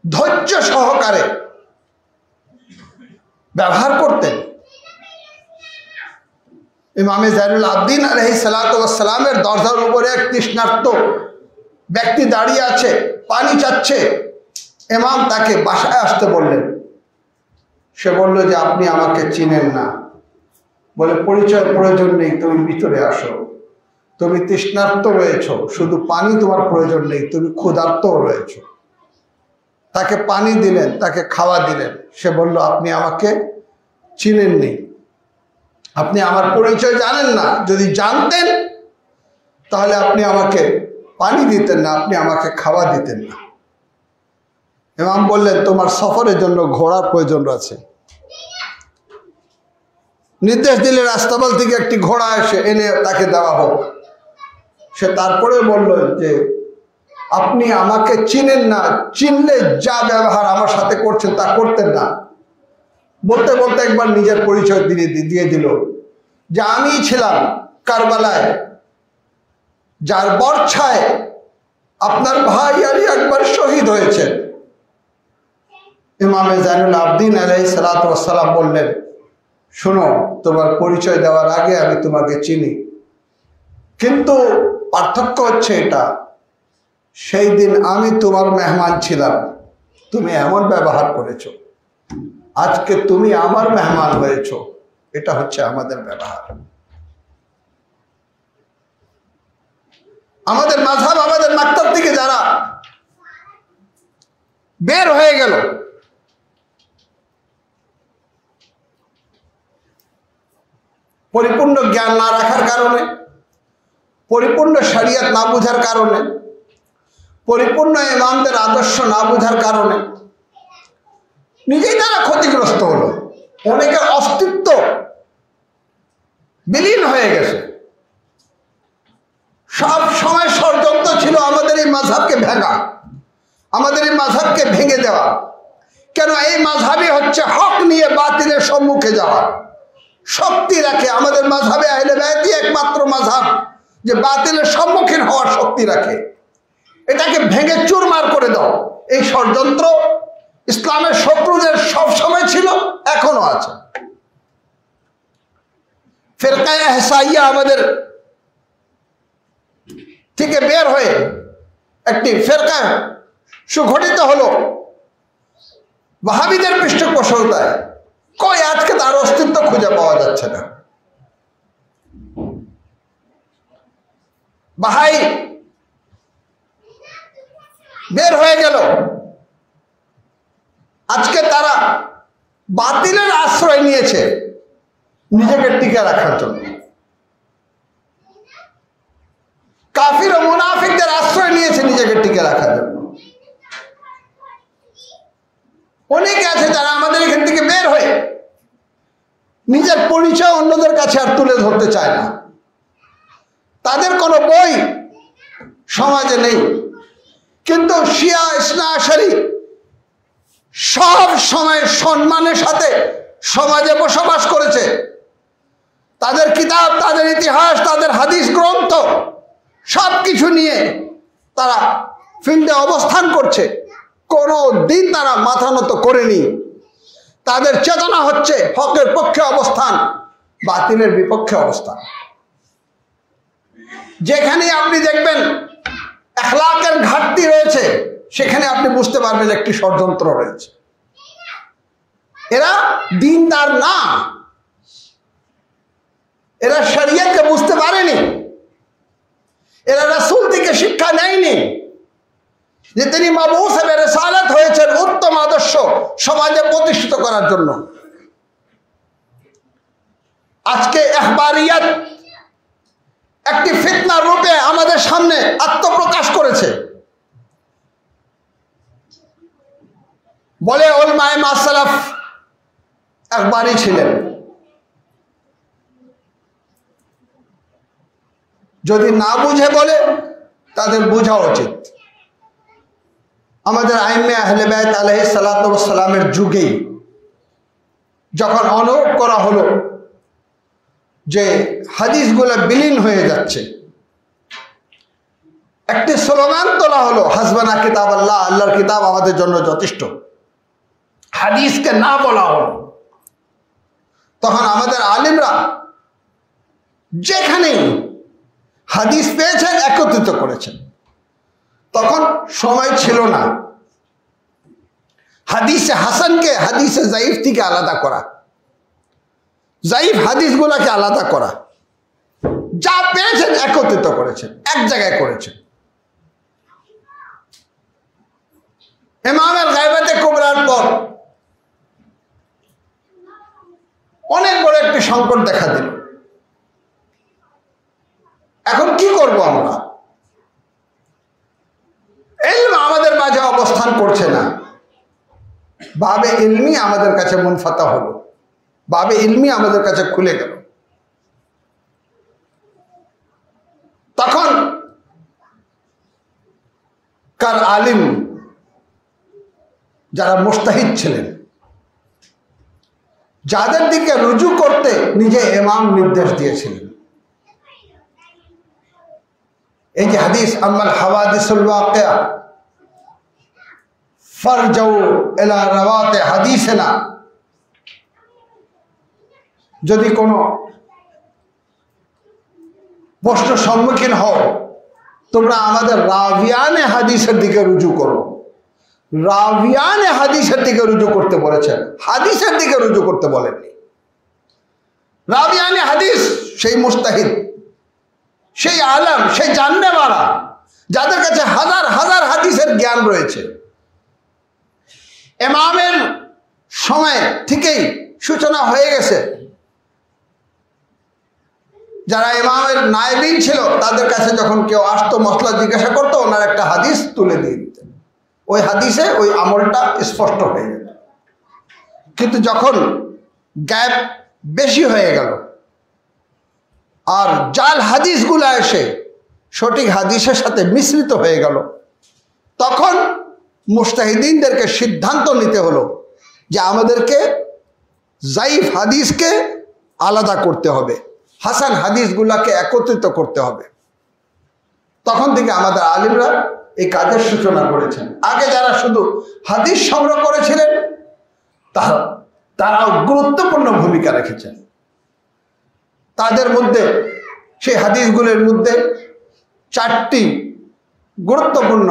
ধৈর্য সহকারে ব্যবহার করতেন। ইমামে জাইনুল আবদিন আলাইহিস সালাতু ওয়াস সালামের দরজার উপরে এক তৃষ্ণার্ত ব্যক্তি দাঁড়িয়ে আছে, পানি চাচ্ছে। ইমাম তাকে বাসায় আসতে বললেন। সে বলল যে আপনি আমাকে চিনেন না। বলে পরিচয় প্রয়োজন নেই, তুমি ভিতরে আসো। তুমি তৃষ্ণার্ত রয়েছ, শুধু পানি তোমার প্রয়োজন নেই, তুমি ক্ষুধার্তও রয়েছ। তাকে পানি দিলেন, তাকে খাওয়া দিলেন। সে বলল আপনি আমাকে চিনেননি, আপনি আমার পরিচয় জানেন না। যদি জানতেন তাহলে আপনি আমাকে পানি দিতেন না, আপনি আমাকে খাওয়া দিতেন না। ইমাম বললেন তোমার সফরের জন্য ঘোড়ার প্রয়োজন আছে। নির্দেশ দিলে রাস্তাবল থেকে একটি ঘোড়া এনে তাকে দেওয়া হোক। সে তারপরে বলল যে আপনি আমাকে চিনেন না, চিনলে যা ব্যবহার আমার সাথে করছেন তা করতেন না। বলতে বলতে একবার নিজের পরিচয় দিয়ে দিল যে আমি ছিলাম কারবালায়, যার বর্ছায় আপনার ভাই আলী আকবর শহীদ হয়েছেন। ইমামে জাইনুল আবদিন আলাইহিস সালাতু ওয়াস সালাম বললেন শোনো, তোমার পরিচয় দেওয়ার আগে আমি তোমাকে চিনি, কিন্তু পার্থক্য হচ্ছে এটা, সেই দিন আমি তোমার মেহমান ছিলাম, তুমি এমন ব্যবহার করেছো। আজকে তুমি আমার মেহমান হয়েছো, এটা হচ্ছে আমাদের ব্যবহার। আমাদের মাযহাব, আমাদের মাকতাব থেকে যারা বের হয়ে গেল, পরিপূর্ণ জ্ঞান না রাখার কারণে, পরিপূর্ণ শরিয়ত না বুঝার কারণে, পরিপূর্ণ ইমামদের আদর্শ না বুঝার কারণে নিজেই তারা ক্ষতিগ্রস্ত হলো। অনেকের অস্তিত্ব বিলীন হয়ে গেছে। সব সময় ষড়যন্ত্র ছিল আমাদের এই মাযহাবকে ভাঙা, আমাদের এই মাযহাবকে ভেঙে দেওয়া। কেন? এই মাযহাবই হচ্ছে হক নিয়ে বাতিলের সম্মুখে যাওয়া শক্তি রাখে। আমাদের মাযহাবে আহলে বায়াতই একমাত্র মাযহাব যে বাতিলের সম্মুখীন হওয়ার শক্তি রাখে। এটাকে ভেঙে চুরমার করে দাও। এই ষড়যন্ত্র ইসলামের শত্রুদের সব সময় ছিল, এখনো আছে। ফিরকায়ে ইহসাইয়া আমাদের থেকে বের হয়ে একটি ফিরকা সুগঠিত হলো ওয়াহাবিদের পৃষ্ঠপোষকতায়। কই আজকে তার অস্তিত্ব খুঁজে পাওয়া যাচ্ছে না। বাহাই বের হয়ে গেল। আজকে তারা বাতিলের আশ্রয় নিয়েছে নিজেকে টিকে রাখার জন্য। কাফির ও মুনাফিকদের আশ্রয় নিয়েছে নিজেকে টিকে রাখার জন্য। অনেকে আছে যারা আমাদের এখান থেকে বের হয়ে নিজের পরিচয় অন্যদের কাছে আর তুলে ধরতে চায় না। তাদের কোনো বই সমাজে নেই, কিন্তু শিয়া ইসনা আশারি সব সময় সম্মানের সাথে সমাজে বসবাস করেছে। তাদের কিতাব, তাদের ইতিহাস, তাদের হাদিস গ্রন্থ সব কিছু নিয়ে তারা ফিল্ডে অবস্থান করছে। কোনো দিন তারা মাথা নত করেনি। তাদের চেতনা হচ্ছে হকের পক্ষে অবস্থান, বাতিলের বিপক্ষে অবস্থান। যেখানে আপনি দেখবেন আখলাকের ঘাটতি রয়েছে, সেখানে আপনি বুঝতে পারবেন একটি ষড়যন্ত্র রয়েছে। এরা দ্বীনদার না, এরা শরীয়তকে বুঝতে পারেনি, এরা রাসূল থেকে শিক্ষা নেয়নি যে তিনি মাবউস হিসেবে রিসালাত হয়েছেন উত্তম আদর্শ সমাজে প্রতিষ্ঠিত করার জন্য। আজকে ইখবারিয়াত একটি ফিতনার রূপে আমাদের সামনে আত্মপ্রকাশ করেছে। বলে উলামায়ে মাসালাফ ইখবারি ছিলেন। যদি না বুঝে বলে তাদের বোঝা উচিত। আমাদের আইম্মে আহলে বায়ত আলাইহিস সালাতু ওয়াস সালামের যুগেই যখন অনুভব করা হলো যে হাদিসগুলো বিলীন হয়ে যাচ্ছে, একটি স্লোগান তোলা হলো, হাসবানা কিতাব আল্লাহ, আল্লাহর কিতাব আমাদের জন্য যথেষ্ট। হাদিসকে না বলা হলো। তখন আমাদের আলিমরা যেখানে হাদিস পেয়েছেন একত্রিত করেছেন। তখন সময় ছিল না হাদিসে হাসানকে হাদিসে জাইফ থেকে আলাদা করা, জাইফ হাদিসগুলোকে আলাদা করা। যা পেয়েছেন একত্রিত করেছেন, এক জায়গায় করেছেন। ইমামের গায়বাতে কুবরার পর অনেক বড় একটি সংকট দেখা দিল। এখন কি করব আমরা? ইলম আমাদের মাঝে অবস্থান করছে না। বাবে ইলমি আমাদের কাছে মুনফাতা হলো, বাবে ইলমি আমাদের কাছে খুলে গেল। তখন কার আলিম যারা মুস্তাহিদ ছিলেন, যাদের দিকে রুজু করতে নিজে ইমাম নির্দেশ দিয়েছিলেন। এই যে হাদিস আম্মাল হাওয়াদিসুল ওয়াকিয়া ফারজাউ ইলা রাওয়াতে হাদিসনা, যদি কোনো প্রশ্ন সম্মুখীন হও তোমরা আমাদের রাবিয়ানে হাদিসের দিকে রুজু করো। রাবিয়ানে হাদিসের দিকে রুজু করতে বলেছেন, হাদিসের দিকে রুজু করতে বলেননি। রাবিয়ানে হাদিস সেই মুস্তাহিদ, সেই আলেম, সেই জাননেওয়ালা, যাদের কাছে হাজার হাজার হাদিসের জ্ঞান রয়েছে। ইমামের সময় থেকেই সূচনা হয়ে গেছে। যারা ইমামের নায়েবিন ছিল তাদের কাছে যখন কেউ আসতো, মসলা জিজ্ঞাসা করতো, ওনার একটা হাদিস তুলে দিয়ে দিতেন। ওই হাদিসে ওই আমলটা স্পষ্ট হয়ে যেত। কিন্তু যখন গ্যাপ বেশি হয়ে গেল আর জাল হাদিসগুলো এসে সঠিক হাদিসের সাথে মিশ্রিত হয়ে গেল, তখন মুস্তাহিদিনদেরকে সিদ্ধান্ত নিতে হলো যে আমাদেরকে জাইফ হাদিসকে আলাদা করতে হবে, হাসান হাদিসগুলাকে একত্রিত করতে হবে। তখন থেকে আমাদের আলিমরা এই কাজের সূচনা করেছেন। আগে যারা শুধু হাদিস সংগ্রহ করেছিলেন তারাও গুরুত্বপূর্ণ ভূমিকা রেখেছেন। তাদের মধ্যে, সেই হাদিসগুলোর মধ্যে 4টি গুরুত্বপূর্ণ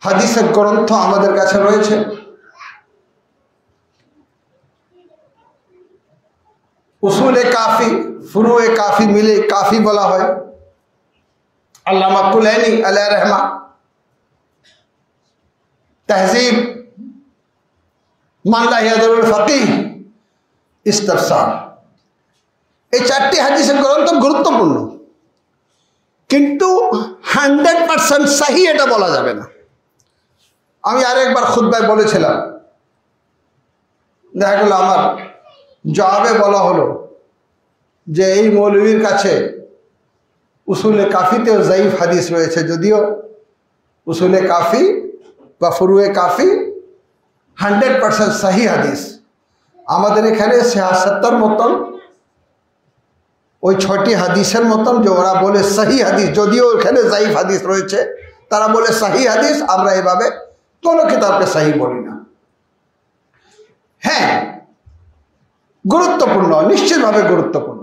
হাদিসের গ্রন্থ আমাদের কাছে রয়েছে। উসুলে কাফি, ফুরুয়ে কাফি মিলে কাফি বলা হয়। আল্লামা কুলাইনি আলাইহির রহমা, তাহজিব, মান লা ইয়াদুল ফাকিহ, ইস্তিফসার। এই 4টি হাদিসের গ্রন্থ গুরুত্বপূর্ণ, কিন্তু 100% সহি এটা বলা যাবে না। আমি আরেকবার খুতবায় বলেছিলাম, দেখা গেল আমার জবাবে বলা হলো যে এই মৌলবীর কাছে উসুলে কাফিতেও জাইফ হাদিস রয়েছে, যদিও উসুলে কাফি বা ফুরুয়ে কাফি 100% সহি হাদিস। আমাদের এখানে 76 মতন ওই 6টি হাদিসের মতন যে ওরা বলে সহি হাদিস, যদিও এখানে জাইফ হাদিস রয়েছে, তারা বলে সহি হাদিস। আমরা এভাবে কোনো কিতাবকে সহি বলি না। হ্যাঁ, গুরুত্বপূর্ণ, নিশ্চিতভাবে গুরুত্বপূর্ণ।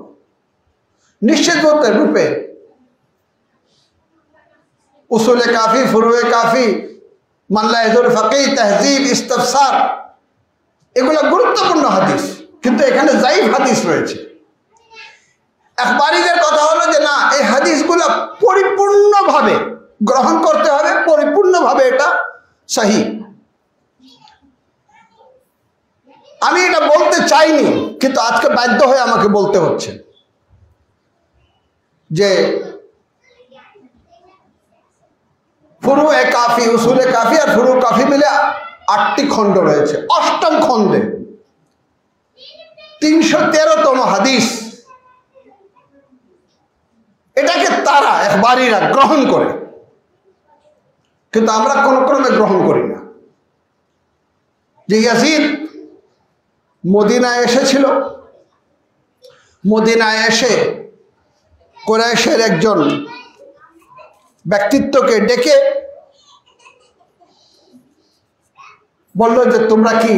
নিশ্চিত রূপে উসুলে কাফি, ফুরুয়ে কাফি, মান লা ইয়াদুল ফাকিহ, তাহজিব, ইস্তিফসার, এগুলো গুরুত্বপূর্ণ হাদিস, কিন্তু এখানে জাইফ হাদিস রয়েছে। আখবারীদের কথা হলো যে না, এই হাদিসগুলো পরিপূর্ণভাবে গ্রহণ করতে হবে, পরিপূর্ণভাবে এটা সহি। আমি এটা বলতে চাইনি, কিন্তু আজকে বাধ্য হয়ে আমাকে বলতে হচ্ছে যে ফুরুয়ে কাফি, উসুলে কাফি আর ফুরু কাফি মিলে 8টি খণ্ড রয়েছে। 8ম খণ্ডে 313তম হাদিস, এটাকে তারা ইখবারীরা গ্রহণ করে, কিন্তু আমরা কোন ক্রমে গ্রহণ করি না। যে ইয়াজিদ মদিনায় এসেছিল, মদিনায় এসে কুরাইশের একজন ব্যক্তিত্বকে ডেকে বলল যে তোমরা কি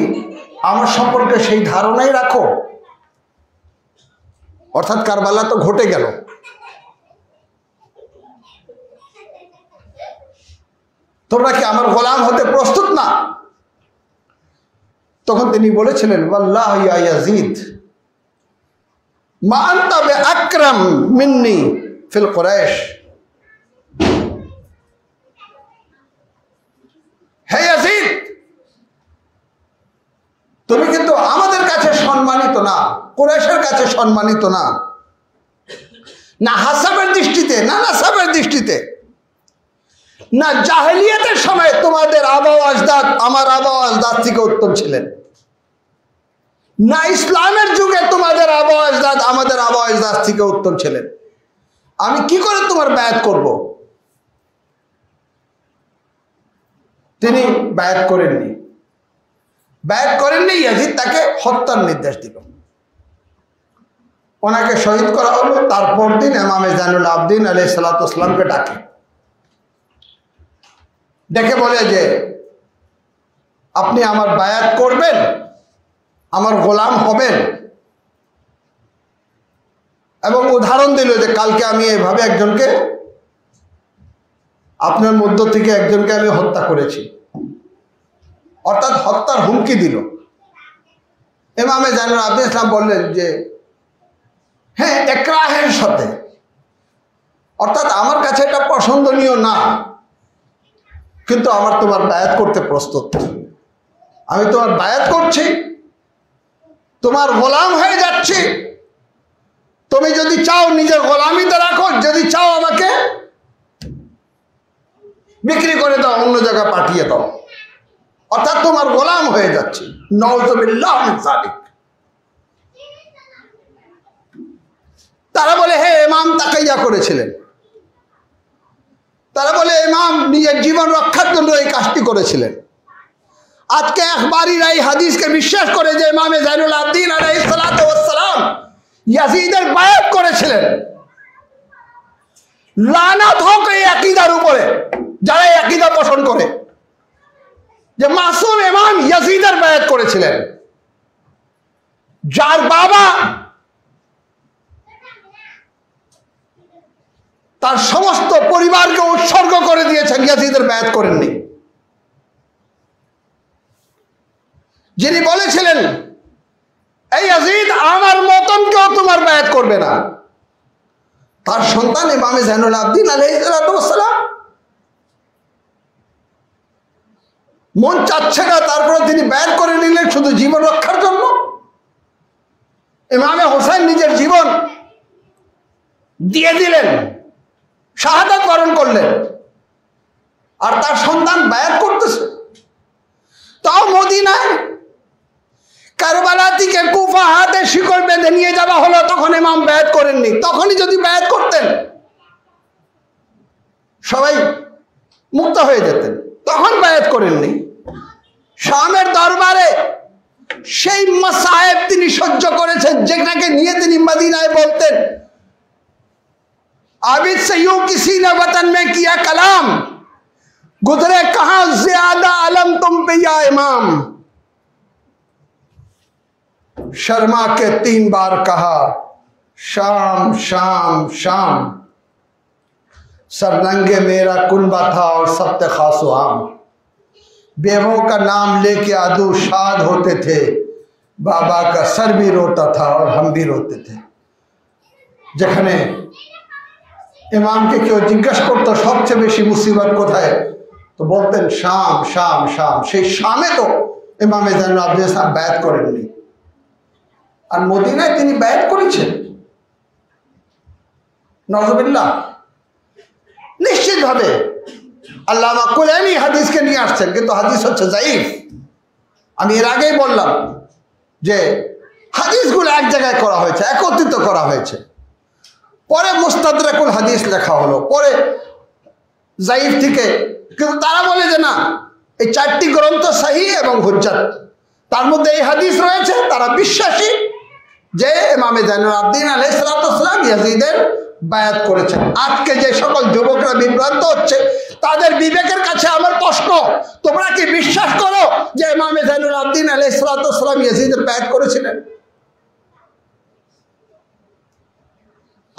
আমার সম্পর্কে সেই ধারণাই রাখো অর্থাৎ কারবালা তো ঘটে গেল। তোমরা কি আমার গোলাম হতে প্রস্তুত না? তখন তিনি বলেছিলেন, ওয়াল্লাহি ইয়া ইয়াজিদ মা আনতা বিআকরাম মিন্নি ফিল কুরাইশ। হে ইয়াজিদ, তুমি কিন্তু আমাদের কাছে সম্মানিত না, কুরাইশের কাছে সম্মানিত না, না হাসাবের দৃষ্টিতে, না নাসাবের দৃষ্টিতে, না জাহেলিয়াতের সময় তোমাদের আবা আজদাদ আমার আবা আজদাদ থেকে উত্তম ছিলেন, না ইসলামের যুগে তোমাদের আবা আজদাদ আমাদের আবা আজদাদ থেকে উত্তম ছিলেন। আমি কি করে তোমার বায়াত করব? তিনি বায়াত করেননি। বায়াত করেননি, ইয়াজিদ তাকে হত্যার নির্দেশ দিল। ওনাকে শহীদ করা হলো। তারপর দিন ইমামে জাইনুল আবদিন আলাইহিস সালাতু ওয়াস সালামকে ডাকে, ডেকে বলে যে আপনি আমার বায়াত করবেন, আমার গোলাম হবেন। এবং উদাহরণ দিল যে কালকে আমি এভাবে একজনকে, আপনার মধ্য থেকে একজনকে আমি হত্যা করেছি, অর্থাৎ হত্যার হুমকি দিল। ইমামে জাইনুল আবদিন ইসলাম বললেন যে হ্যাঁ, ইকরাহের সাথে, অর্থাৎ আমার কাছে এটা পছন্দনীয় না, কিন্তু আমার তোমার বায়াত করতে প্রস্তুত। আমি তোমার বায়াত করছি, তোমার গোলাম হয়ে যাচ্ছি। তুমি যদি চাও নিজের গোলামিতে রাখো, যদি চাও আমাকে বিক্রি করে দাও, অন্য জায়গায় পাঠিয়ে দাও, অর্থাৎ তোমার গোলাম হয়ে যাচ্ছি। নাউযুবিল্লাহ মিন যালিক। তারা বলে হে ইমাম তাকাইয়া করেছিলেন, তারা বলে ইমাম নিজের জীবন রক্ষার জন্য এই কাজটি করেছিলেন। আজকে আখবারীরা এই হাদিসকে বিশ্বাস করে যে ইমামে জাইনুল আবদিন আলাইহিস সালাতু ওয়াস সালাম ইয়াজিদের বায়াত করেছিলেন। লানাত হোক এই আকীদার উপরে, যারা এই আকীদা পোষণ করে যে মাসুম ইমাম ইয়াজিদের বায়াত করেছিলেন, যার বাবা তার সমস্ত পরিবারকে উৎসর্গ করে দিয়েছেন, ইয়াজিদের বায়াত করেননি। যিনি বলেছিলেন এই ইয়াজিদ আমার মতন কেউ তোমার বায়াত করবে না, তার সন্তান ইমামে জাইনুল আবদিন আলাইহিস সালাতু ওয়াস সালাম। মন চাচ্ছে না, তারপরে তিনি বায়াত করে নিলেন শুধু জীবন রক্ষার জন্য। ইমামে হোসেন নিজের জীবন দিয়ে দিলেন, শাহাদাত বরণ করলেন, আর তার সন্তান বায়াত করতেছে, তাও মদিনায়। কারবালা থেকে কুফা হাতে শিকড় বেঁধে নিয়ে যাওয়া হলো, তখন ইমাম বায়াত করেননি। তখনই যদি বায়াত করতেন সবাই মুক্ত হয়ে যেতেন, তখন বায়াত করেননি। শামের দরবারে সেই মাসায়েব তিনি সহ্য করেছেন, যেটাকে নিয়ে তিনি মদিনায় বলতেন आबिद से यूं किसी ने वतन में किया कलाम, गुजरे कहां ज्यादा अलम तुम पे या इमाम। शर्मा के 3 बार कहा शाम शाम शाम, सररंगे मेरा कुनबा था और सब्त खासो आम। बेवों का नाम लेके आदू शाद होते थे, बाबा का सर भी रोता था और हम भी रोते थे। যেখানে ইমামকে কেউ জিজ্ঞাসা করতো সবচেয়ে বেশি মুসিবত কোথায়, তো বলতেন শাম শাম শাম। সেই শামে তো ইমামে জাইনুল আবদিন ইসলাম বায়াত করেননি, আর মদিনায় তিনি বায়াত করেছেন। নাউযুবিল্লাহ। নিশ্চিতভাবে আল্লামা কুলাইনি হাদিসকে নিয়ে আসছেন, কিন্তু হাদিস হচ্ছে যায়ীফ। আমি এর আগেই বললাম যে হাদিসগুলো এক জায়গায় করা হয়েছে, একত্রিত করা হয়েছে, পরে মুস্তাদরাকুল হাদিস লেখা হলো, পরে যায়ীফ থেকে। কিন্তু তারা বলে যে না, এই 4টি গ্রন্থ সহিহ এবং হুজ্জাত, তার মধ্যে এই হাদিস রয়েছে। তারা বিশ্বাসী যে ইমামে জাইনুল আবদিন আলাইহিস সালাতু ওয়াস সালাম ইয়াজিদের বায়াত করেছেন। আজকে যে সকল যুবকরা বিভ্রান্ত হচ্ছে, তাদের বিবেকের কাছে আমার প্রশ্ন, তোমরা কি বিশ্বাস করো যে ইমামে জাইনুল আবদিন আলাইহিস সালাতু ওয়াস সালাম ইয়াজিদের বায়াত করেছিলেন?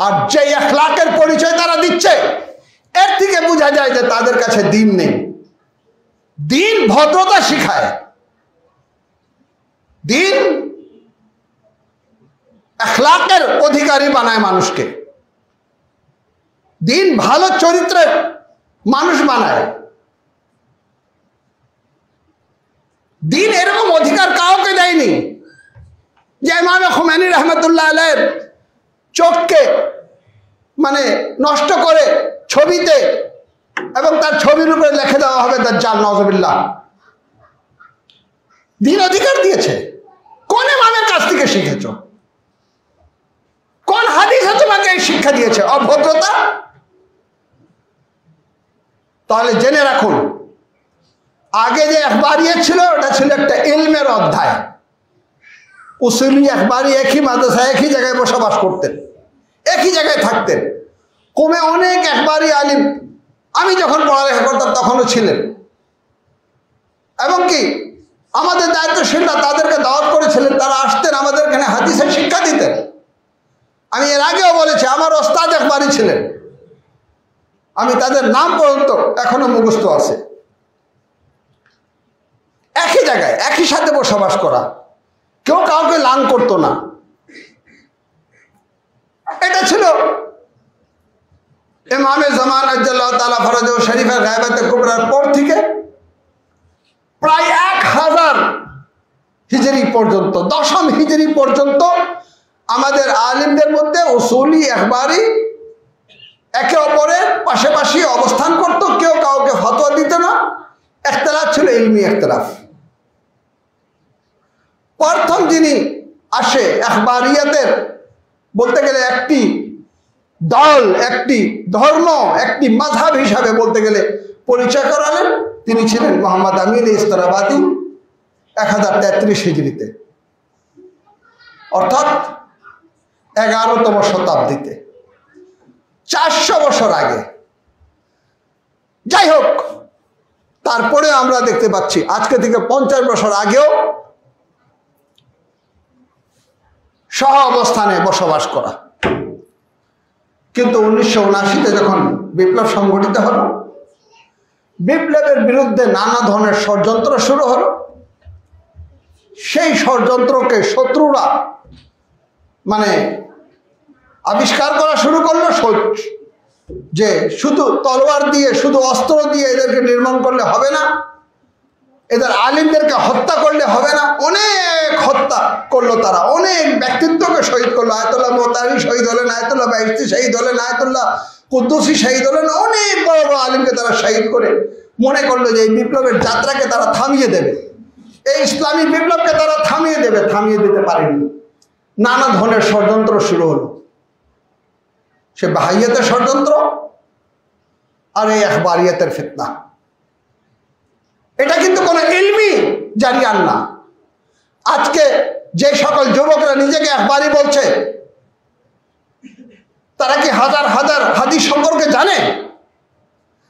আর যে আখলাকের পরিচয় তারা দিচ্ছে, এর থেকে বোঝা যায় যে তাদের কাছে দিন নেই। দিন ভদ্রতা শিখায়, দিন আখলাকের অধিকারী বানায় মানুষকে, দিন ভালো চরিত্রের মানুষ বানায়। দিন এরকম অধিকার কাউকে দেয়নি যে ইমাম খুমেনি রহমতুল্লাহ আলাইহির চোখকে মানে নষ্ট করে ছবিতে এবং তার ছবির উপরে লিখে দেওয়া হবে দাজ্জাল, নাউজুবিল্লাহ। দিন অধিকার দিয়েছে। কোন ইমামের কাছ থেকে শিখেছ? কোন হাদিসে তোমাকে এই শিক্ষা দিয়েছে? অভদ্রতা? তাহলে জেনে রাখুন, আগে যে ইখবারিয়ত ছিল ওটা ছিল একটা ইলমের অধ্যায়। উসুলি ইখবারি একই মাদ্রাসায় একই জায়গায় বসবাস করতেন, একই জায়গায় থাকতেন। কমে অনেক ইখবারি আলিম আমি যখন পড়ালেখা করতাম তখনও ছিলেন, এবং কি আমাদের দায়িত্বশীলরা তাদেরকে দাওয়াত করেছিলেন, তারা আসতেন আমাদের এখানে হাদিসের শিক্ষা দিতেন। আমি এর আগেও বলেছি আমার ওস্তাদ ইখবারি ছিলেন, আমি তাদের নাম পর্যন্ত এখনো মুখস্থ আছে। একই জায়গায় একই সাথে বসবাস করা, কেউ কাউকে লাং করতো না। এটা ছিল ইমামে জামান আজ্জাল্লাহু তাআলা ফরজাহু শরীফের গায়বাতে কুবরার পর থেকে প্রায় 1000 হিজরি পর্যন্ত, 10ম হিজরি পর্যন্ত আমাদের আলিমদের মধ্যে উসুলি ইখবারি একে অপরের পাশাপাশি অবস্থান করত, কেউ কাউকে ফতোয়া দিত না। ইখতিলাফ ছিল ইলমি ইখতিলাফ। প্রথম যিনি আসে ইখবারিয়াতের বলতে গেলে একটি দল, একটি ধর্ম, একটি মাযহাব হিসাবে বলতে গেলে পরিচয় করালেন, তিনি ছিলেন মুহাম্মদ আমিন ইস্তারাবাদি 1033 হিজরিতে, অর্থাৎ 11তম শতাব্দীতে, 400 বছর আগে। যাই হোক, তারপরে আমরা দেখতে পাচ্ছি আজকে থেকে 50 বছর আগেও সহ অবস্থানে বসবাস করা। কিন্তু 1979-তে যখন বিপ্লব সংগঠিত হলো, বিপ্লবের বিরুদ্ধে নানা ধরনের ষড়যন্ত্র শুরু হলো। সেই ষড়যন্ত্রকে শত্রুরা মানে আবিষ্কার করা শুরু করলো যে শুধু তলোয়ার দিয়ে, শুধু অস্ত্র দিয়ে এদেরকে নির্মূল করলে হবে না, এদের আলিমদেরকে হত্যা করলে হবে না। অনেক হত্যা করলো তারা, অনেক ব্যক্তিত্বকে শহীদ করলো। আয়াতুল্লাহ মুতাহারি শহীদ হলেন, আয়াতুল্লাহ বাইশতি শহীদ হলেন, আয়াতুল্লাহ কুদ্দুসি শহীদ হলেন, অনেক বড় বড় আলিমকে তারা শহীদ করে মনে করলো যে এই বিপ্লবের যাত্রাকে তারা থামিয়ে দেবে, এই ইসলামী বিপ্লবকে তারা থামিয়ে দেবে। থামিয়ে দিতে পারেনি। নানা ধরনের ষড়যন্ত্র শুরু হলো, সে বাহাইয়াতের ষড়যন্ত্র আর এই ইখবারিয়াতের ফিতনা। এটা কিন্তু কোনো ইলমি জারিয়ান না। আজকে যে সকল যুবকরা নিজেকে ইখবারি বলছে, তারা কি হাজার হাজার হাদিস সম্পর্কে জানে?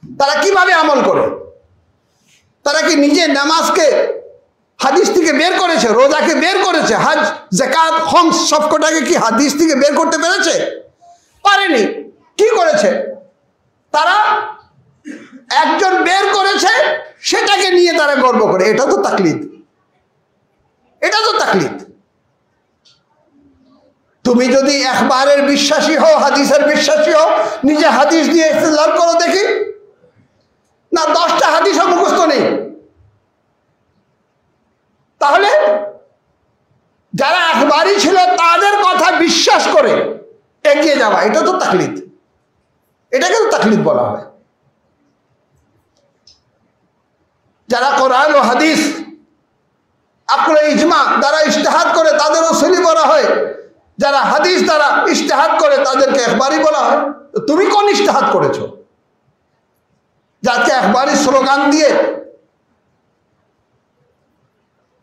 তারা কিভাবে আমল করে? তারা কি নিজে নামাজকে হাদিস থেকে বের করেছে, রোজাকে বের করেছে, হজ যাকাত খমস সবকটাকে কি হাদিস থেকে বের করতে পেরেছে? পারেনি। কি করেছে তারা? একজন বের করেছে, সেটাকে নিয়ে তারা গর্ব করে। এটা তো তাকলিদ, এটা তো তাকলিদ। তুমি যদি ইখবারের বিশ্বাসী হও, হাদিসের বিশ্বাসী হও, নিজে হাদিস দিয়ে ইস্তেদলাল করো দেখি। না 10টা হাদিসও মুখস্থ নেই, তাহলে যারা ইখবারি ছিল তাদের কথা বিশ্বাস করে এগিয়ে যাওয়া, এটা তো তাকলিদ। এটাকে তো তাকলিদ বলা হয়। যারা কোরআন ও হাদিস আকল ইজমা দ্বারা ইজতিহাদ করে তাদের উসুলি বলা হয়, যারা হাদিস দ্বারা ইজতিহাদ করে তাদেরকে ইখবারি বলা হয়। তুমি কোন ইজতিহাদ করেছো? যাকে ইখবারি স্লোগান দিয়ে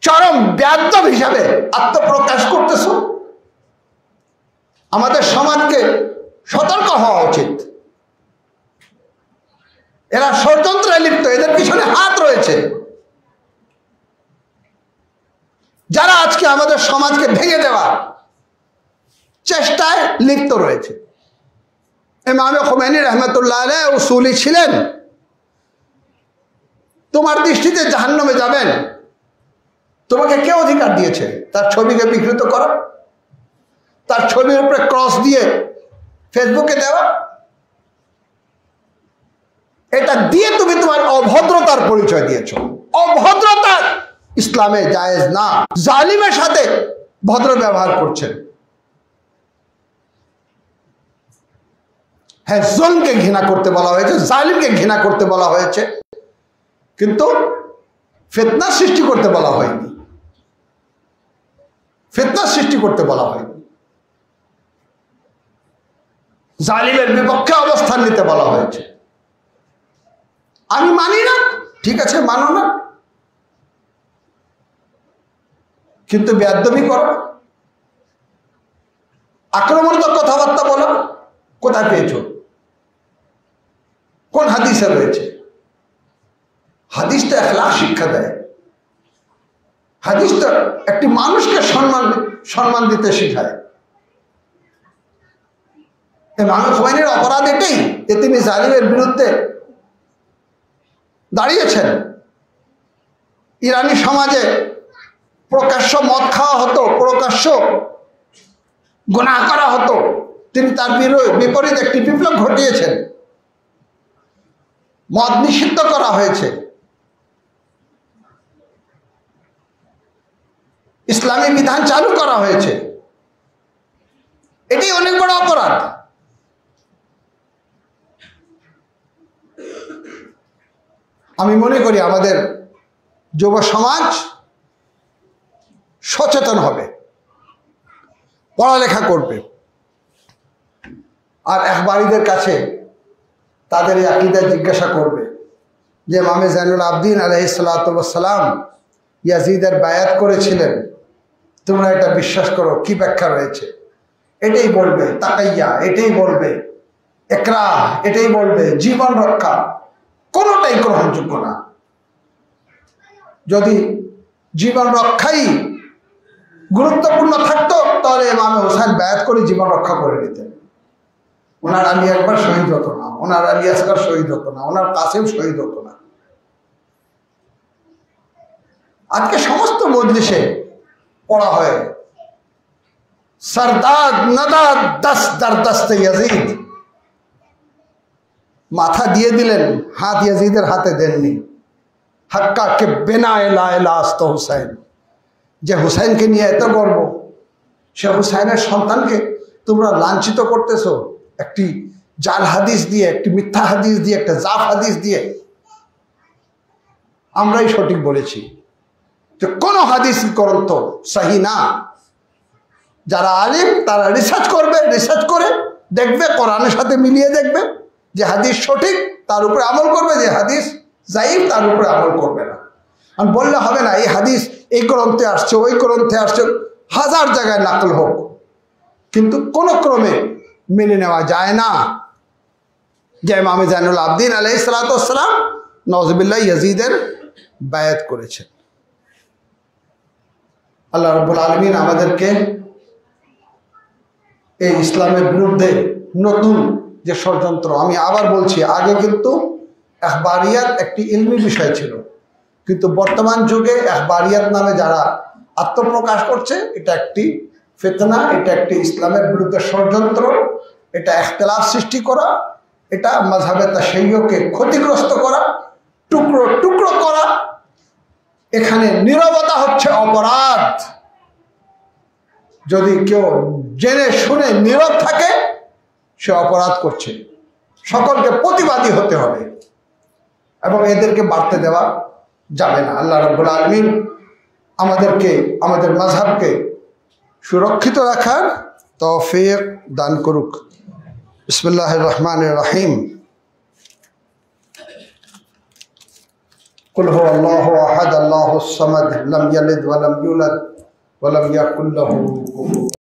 চরম বেয়াদব হিসাবে আত্মপ্রকাশ করতেছো। আমাদের সমাজকে সতর্ক হওয়া উচিত। এরা ষড়যন্ত্রে লিপ্ত, এদের পিছনে হাত রয়েছে, যারা আজকে আমাদের সমাজকে ভেঙে দেওয়ার চেষ্টায় লিপ্ত রয়েছে। ইমাম খোমেনি রহমতুল্লাহ আলাইহি উসুলি ছিলেন, তোমার দৃষ্টিতে জাহান্নামে যাবেন, তোমাকে কে অধিকার দিয়েছে তার ছবিকে বিকৃত করা, তার ছবির উপরে ক্রস দিয়ে ফেসবুকে দেওয়া? এটা দিয়ে তুমি তোমার অভদ্রতার পরিচয় দিয়েছো। অভদ্রতা ইসলামে জায়েজ না। জালিমের সাথে ভদ্র ব্যবহার করছেন। হ্যাঁ, জুলমকে ঘৃণা করতে বলা হয়েছে, জালিমকে ঘৃণা করতে বলা হয়েছে, কিন্তু ফিতনা সৃষ্টি করতে বলা হয়নি। ফিতনা সৃষ্টি করতে বলা হয়নি। জালিমের বিপক্ষে অবস্থান নিতে বলা হয়েছে। আমি মানি না, ঠিক আছে, মানো না, কিন্তু বেয়াদবি করো, আক্রমণাত্মক কথাবার্তা বলো, কোথায় পেয়েছো? কোন হাদিসে রয়েছে? হাদিস তো এখলাক শিক্ষা দেয়। হাদিস তো একটি মানুষকে সম্মান দিতে শেখায়। ইমাম খোমেনির অপরাধ এটাই যে তিনি জালিমের বিরুদ্ধে দাঁড়িয়েছেন। ইরানি সমাজে প্রকাশ্য মদ খাওয়া হতো, প্রকাশ্য গুনাহ করা হতো, তিনি তার বিপরীত একটি বিপ্লব ঘটিয়েছেন। মদ নিষিদ্ধ করা হয়েছে, ইসলামী বিধান চালু করা হয়েছে। এটি অনেক বড় অপরাধ। আমি মনে করি আমাদের যুব সমাজ সচেতন হবে, পড়ালেখা করবে, আর ইখবারীদের কাছে তাদের এই আকীদা জিজ্ঞাসা করবে যে ইমাম জাইনুল আবদিন আলাইহিস সালাতু ওয়াস সালাম ইয়াজিদের বায়াত করেছিলেন, তোমরা এটা বিশ্বাস করো, কি ব্যাখ্যা রয়েছে? এটাই বলবে তাকাইয়া, এটাই বলবে ইকরাহ, এটাই বলবে জীবন রক্ষা। কোনোটাই গ্রহণযোগ্য না। যদি জীবন রক্ষাই গুরুত্বপূর্ণ থাকতো তাহলে ইমাম হোসেন বায়াত করে জীবন রক্ষা করে নিতেন। ওনার আলী একবার শহীদ হতো না, ওনার আলী আসকার শহীদ হতো না, ওনার কাসিম শহীদ হতো না। আজকে সমস্ত মজলিসে পড়া হয় সরদাদ নদাদ দস দরদস্তে ইয়াজিদ। মাথা দিয়ে দিলেন, হাত ইয়াজিদের হাতে দেননি। হাক্কা কে বেনা লা ইলাহা আস্ত হুসাইন, যে হুসাইনকে নিয়ে এত গর্ব, সে হুসাইনের সন্তানকে তোমরা লাঞ্ছিত করতেছো একটি জাল হাদিস দিয়ে, একটি মিথ্যা হাদিস দিয়ে, একটা জাফ হাদিস দিয়ে। আমরাই সঠিক বলেছি যে কোনো হাদিস গ্রন্থ সহি না। যারা আলিম তারা রিসার্চ করবে, রিসার্চ করে দেখবে, কোরআনের সাথে মিলিয়ে দেখবে, যে হাদিস সঠিক তার উপরে আমল করবে, যে হাদিস যায়িফ তার উপরে আমল করবে না। আর বললে হবে না এই হাদিস এই গ্রন্থে আসছে, ওই গ্রন্থে আসছে, হাজার জায়গায় নাকল হোক, কিন্তু কোনো ক্রমে মেনে নেওয়া যায় না যে ইমাম জাইনুল আবদিন আলাইহিস সালাতু ওয়াস সালাম নওয়াজুবিল্লাহ ইয়াজিদের বায়াত করেছেন। আল্লাহ রাব্বুল আলামিন আমাদেরকে এই ইসলামের বিরুদ্ধে নতুন যে ষড়যন্ত্র, আমি আবার বলছি, আগে কিন্তু ইখবারিয়াত একটি ইলমি বিষয় ছিল, কিন্তু বর্তমান যুগে ইখবারিয়াত নামে যারা আত্মপ্রকাশ করছে, এটা একটি ফিতনা, এটা একটি ইসলামের বিরুদ্ধে ষড়যন্ত্র, এটা ইখতিলাফ সৃষ্টি করা, এটা মাযহাবে তাশাইয়ুকে ক্ষতিগ্রস্ত করা, টুকরো টুকরো করা। এখানে নীরবতা হচ্ছে অপরাধ। যদি কেউ জেনে শুনে নীরব থাকে সে অপরাধ করছে। সকলকে প্রতিবাদী হতে হবে এবং এদেরকে বাড়তে দেওয়া যাবে না। আল্লাহ রাব্বুল আলামিন আমাদেরকে, আমাদের মাযহাবকে সুরক্ষিত রাখার তৌফিক দান করুক। বিসমিল্লাহির রহমানির রহিম। কুল হুয়াল্লাহু আহাদ আল্লাহুস সামাদ লাম ইয়ালিদ ওয়া লাম ইউলাদ ওয়া লাম ইয়াকুল লাহু কুফুওয়ান